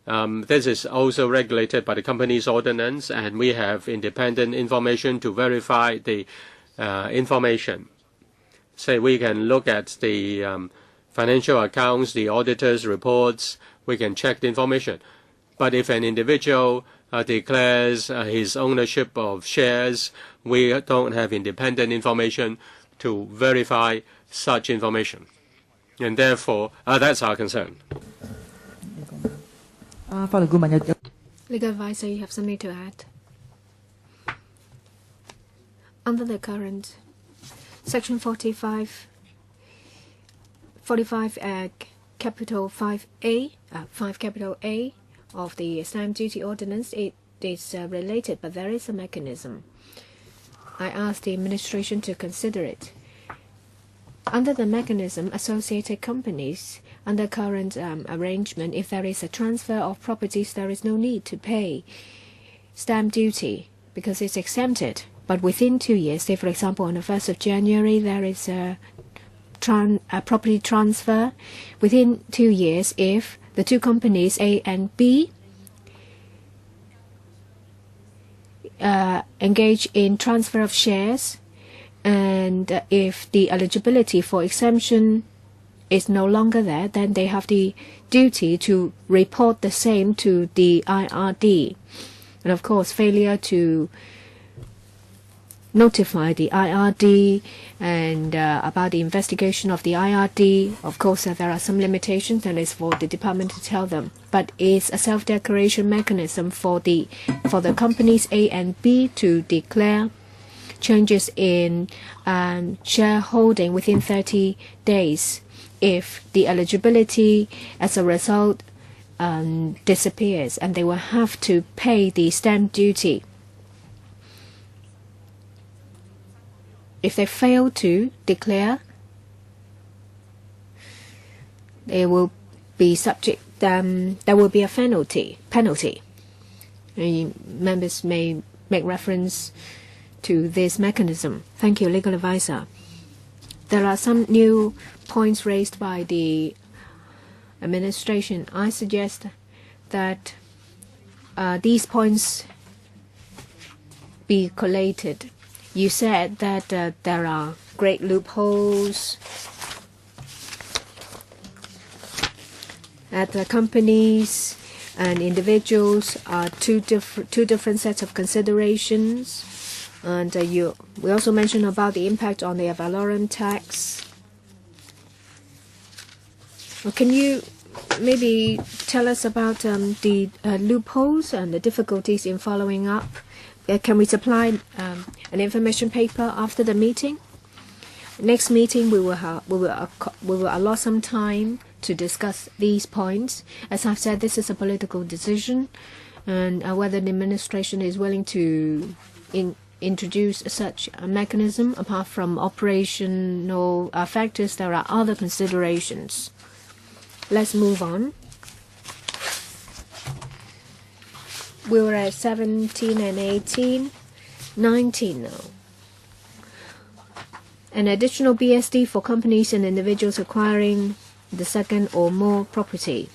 This is also regulated by the company's ordinance, and we have independent information to verify the information. Say we can look at the financial accounts, the auditor's reports, we can check the information. But if an individual declares his ownership of shares, we don't have independent information to verify such information. And therefore, that's our concern. Legal advisor, you have something to add? Under the current Section 45 capital 5A, 5 capital A of the stamp duty ordinance, it is related, but there is a mechanism. I asked the administration to consider it. Under the mechanism, associated companies, under current arrangement, if there is a transfer of properties, there is no need to pay stamp duty because it's exempted. But within 2 years, say for example on the 1st of January, there is a property transfer within 2 years if the two companies A and B engage in transfer of shares, and if the eligibility for exemption is no longer there, then they have the duty to report the same to the IRD. And of course, failure to notify the IRD and about the investigation of the IRD, of course there are some limitations, and it's for the department to tell them. But it's a self-declaration mechanism for the companies A and B to declare changes in shareholding within 30 days if the eligibility as a result disappears, and they will have to pay the stamp duty. If they fail to declare, they will be subject. There will be a penalty. Members may make reference to this mechanism. Thank you, legal advisor. There are some new points raised by the administration. I suggest that these points be collated. You said that there are great loopholes at the companies and individuals are two different sets of considerations. And we also mentioned about the impact on the ad valorem tax. Well, can you maybe tell us about the loopholes and the difficulties in following up? Can we supply an information paper after the meeting? Next meeting, we will allot some time to discuss these points. As I've said, this is a political decision, and whether the administration is willing to introduce such a mechanism, apart from operational factors, there are other considerations. Let's move on. We were at 17 and 18, 19 now. An additional BSD for companies and individuals acquiring the second or more property.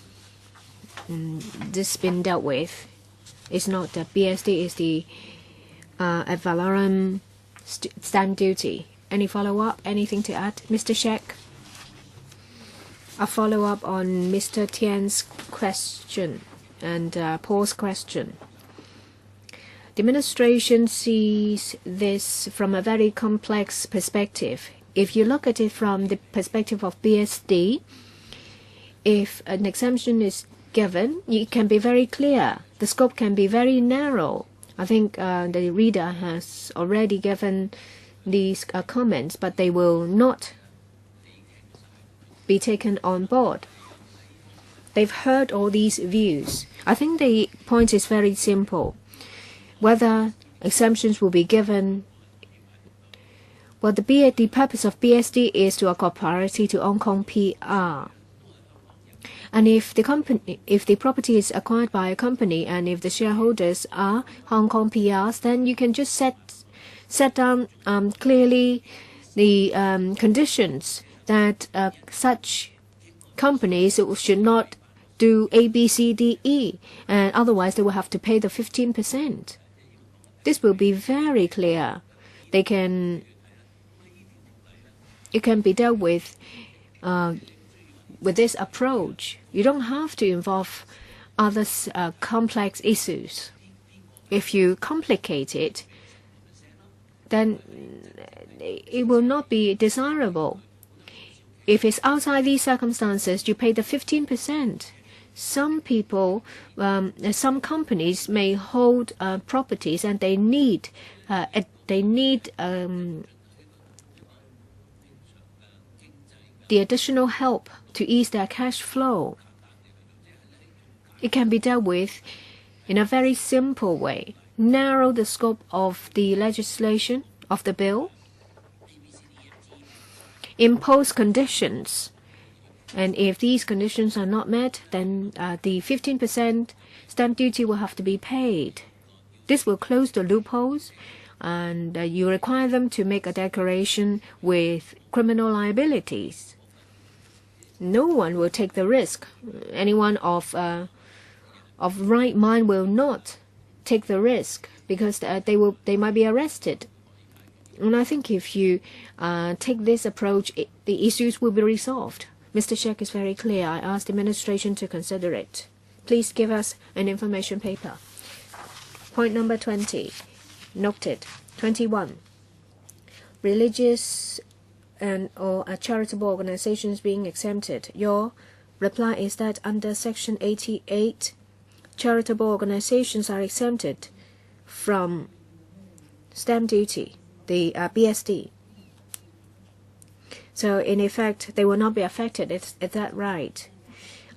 This has been dealt with. It's not the BSD, it's the ad valorem stamp duty. Any follow-up? Anything to add? Mr. Sheck? A follow-up on Mr. Tian's question and Paul's question. The administration sees this from a very complex perspective. If you look at it from the perspective of BSD, if an exemption is given, it can be very clear. The scope can be very narrow. I think the reader has already given these comments, but they will not be taken on board. They've heard all these views. I think the point is very simple. Whether exemptions will be given, well, the purpose of BSD is to accord priority to Hong Kong PR. And if the property is acquired by a company, and if the shareholders are Hong Kong PRs, then you can just set down clearly the conditions that such companies should not do A, B, C, D, E, and otherwise they will have to pay the 15%. This will be very clear. It can be dealt with this approach. You don't have to involve other complex issues. If you complicate it, then it will not be desirable. If it's outside these circumstances, you pay the 15%. Some people, some companies may hold properties, and they need the additional help to ease their cash flow. It can be dealt with in a very simple way. Narrow the scope of the legislation of the bill. Impose conditions. And if these conditions are not met, then the 15% stamp duty will have to be paid. This will close the loopholes. and you require them to make a declaration with criminal liabilities. No one will take the risk. Anyone of right mind will not take the risk because they might be arrested. And I think if you take this approach, the issues will be resolved. Mr. Shek is very clear. I asked the administration to consider it. Please give us an information paper. Point number 20. Noted. 21. Religious and/or charitable organizations being exempted. Your reply is that under Section 88, charitable organizations are exempted from stamp duty, the BSD. So in effect, they will not be affected. Is that right?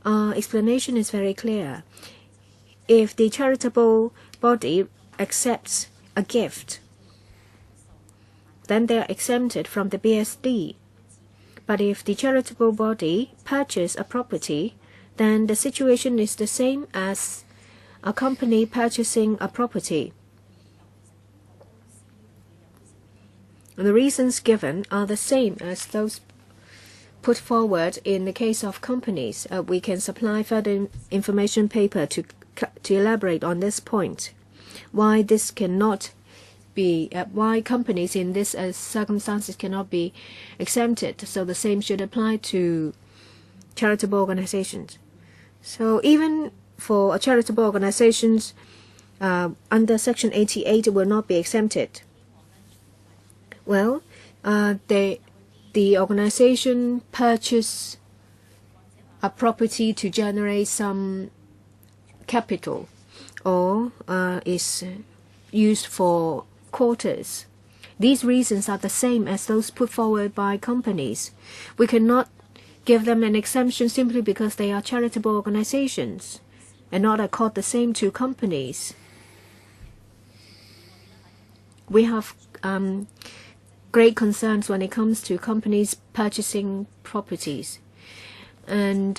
Explanation is very clear. If the charitable body accepts a gift, then they are exempted from the BSD. But if the charitable body purchases a property, then the situation is the same as a company purchasing a property. The reasons given are the same as those put forward in the case of companies. We can supply further information paper to elaborate on this point. Why this cannot be, why companies in this circumstances cannot be exempted. So the same should apply to charitable organizations. So even for charitable organizations under Section 88 will not be exempted. Well, the organization purchase a property to generate some capital or is used for quarters. These reasons are the same as those put forward by companies. We cannot give them an exemption simply because they are charitable organizations and not accord the same to companies. We have great concerns when it comes to companies purchasing properties. And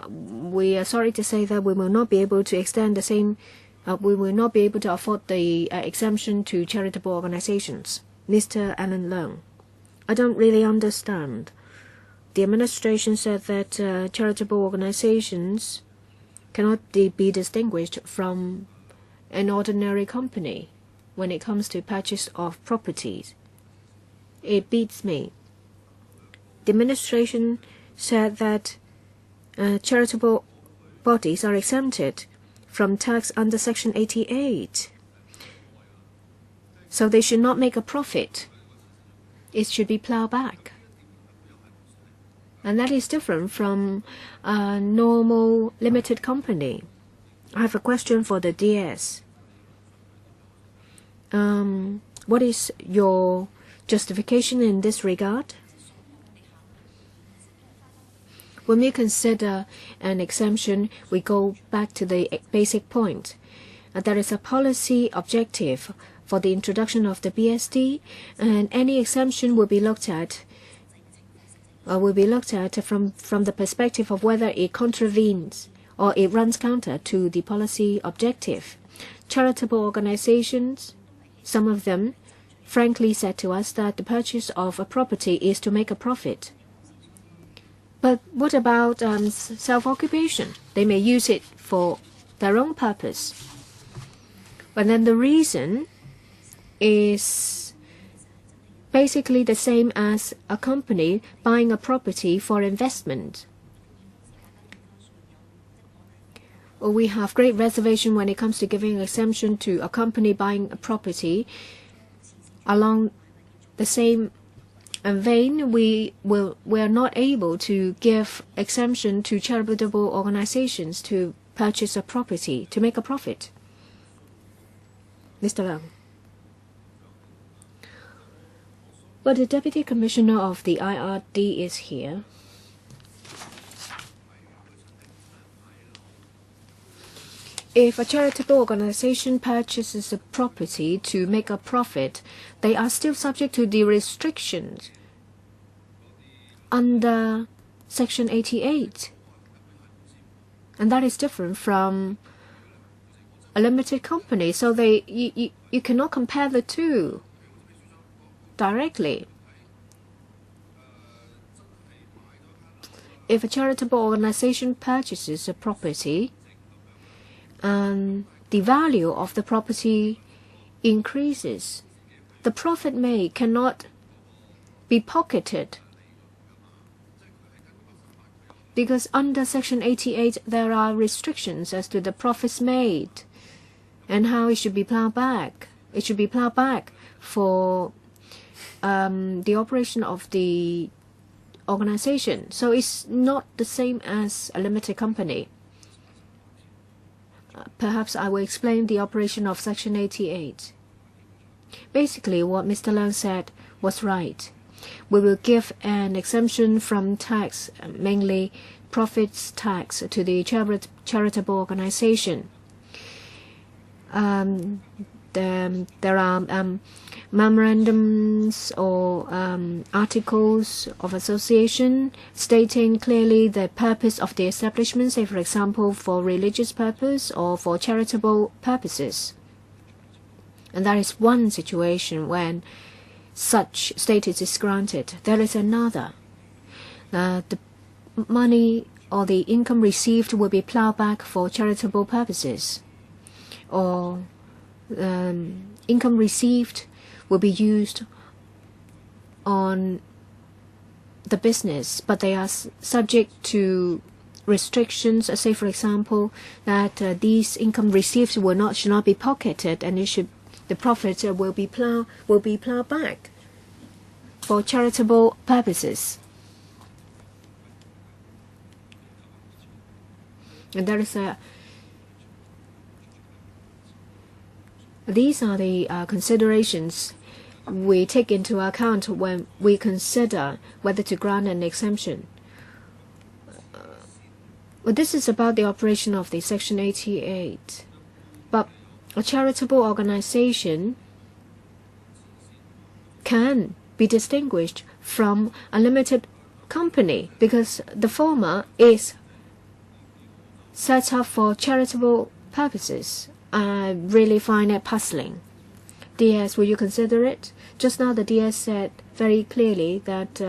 we are sorry to say that we will not be able to extend the same, we will not be able to afford the exemption to charitable organizations. Mr. Alan Leung, I don't really understand. The administration said that charitable organizations cannot be distinguished from an ordinary company when it comes to purchase of properties. It beats me. The administration said that charitable bodies are exempted from tax under Section 88. So they should not make a profit. It should be plowed back. And that is different from a normal limited company. I have a question for the DS. What is your justification in this regard? When we consider an exemption, we go back to the basic point. There is a policy objective for the introduction of the BSD, and any exemption will be looked at from the perspective of whether it contravenes or it runs counter to the policy objective. Charitable organizations, some of them, frankly said to us that the purchase of a property is to make a profit. But what about self-occupation? They may use it for their own purpose. But then the reason is basically the same as a company buying a property for investment. We have great reservation when it comes to giving exemption to a company buying a property. Along the same vein, we are not able to give exemption to charitable organizations to purchase a property to make a profit. Mr. Leung. But the Deputy Commissioner of the IRD is here. If a charitable organization purchases a property to make a profit, they are still subject to the restrictions under Section 88. And that is different from a limited company, so you cannot compare the two directly. If a charitable organization purchases a property and the value of the property increases, the profit made cannot be pocketed, because under Section 88 there are restrictions as to the profits made and how it should be plowed back. It should be plowed back for the operation of the organization. So it's not the same as a limited company. Perhaps I will explain the operation of Section 88. Basically, what Mr. Leung said was right. We will give an exemption from tax, mainly profits tax, to the charitable organization. There are memorandums or articles of association stating clearly the purpose of the establishment, say for example for religious purpose or for charitable purposes. And that is one situation when such status is granted. There is another. The money or the income received will be plowed back for charitable purposes, or income received will be used on the business, but they are subject to restrictions. Say, for example, that these income received should not be pocketed, and the profits will be plowed back for charitable purposes. And there is these are the considerations we take into account when we consider whether to grant an exemption. Well, this is about the operation of the Section 88. But a charitable organization can be distinguished from a limited company because the former is set up for charitable purposes. I really find it puzzling. DS, will you consider it? Just now the DS said very clearly that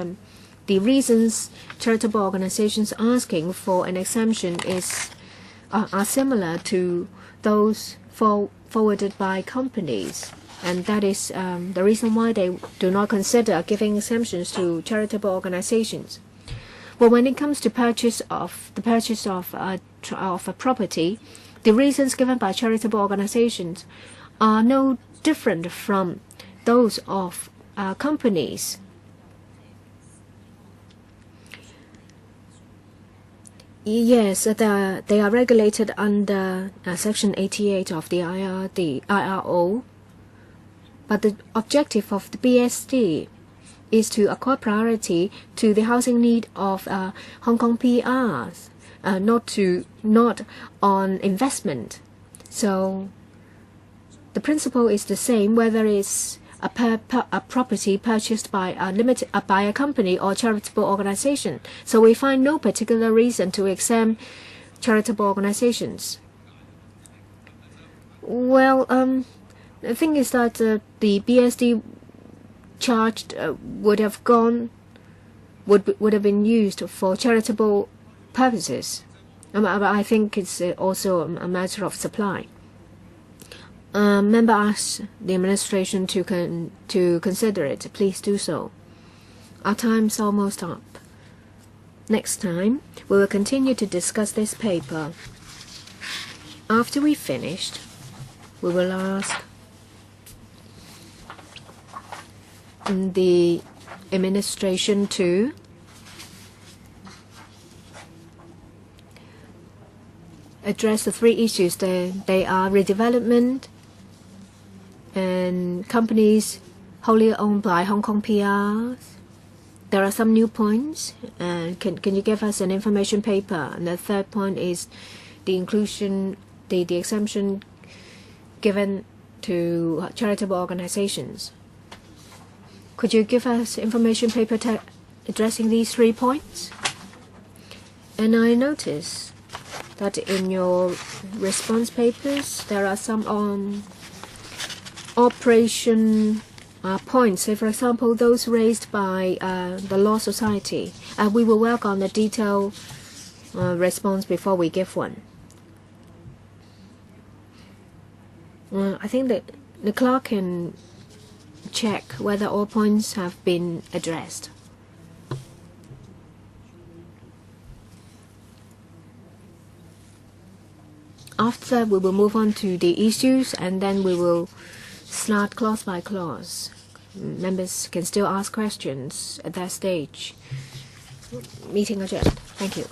the reasons charitable organizations asking for an exemption are similar to those forwarded by companies, and that is the reason why they do not consider giving exemptions to charitable organizations. Well, when it comes to the purchase of a property, the reasons given by charitable organizations are no different from those of companies. Yes, they are regulated under Section 88 of the IRO, but the objective of the BSD is to accord priority to the housing need of Hong Kong PRs, not on investment. So the principle is the same whether it's a property purchased by a company or charitable organization. So we find no particular reason to exempt charitable organizations. Well, the thing is that the BSD charged would have been used for charitable purposes. I think it's also a matter of supply. Member asks the administration to consider it. Please do so. Our time's almost up. Next time, we will continue to discuss this paper. After we finished, we will ask the administration to address the three issues. They are redevelopment and companies wholly owned by Hong Kong PRs. There are some new points. Can you give us an information paper? And the third point is the inclusion, the exemption given to charitable organizations. Could you give us information paper addressing these 3 points? And I notice that in your response papers there are some on operation points. So, for example, those raised by the Law Society. We will work on the detailed response before we give one. I think that the clerk can check whether all points have been addressed. After, we will move on to the issues, and then we will start clause by clause. Members can still ask questions at that stage. Meeting adjourned. Thank you.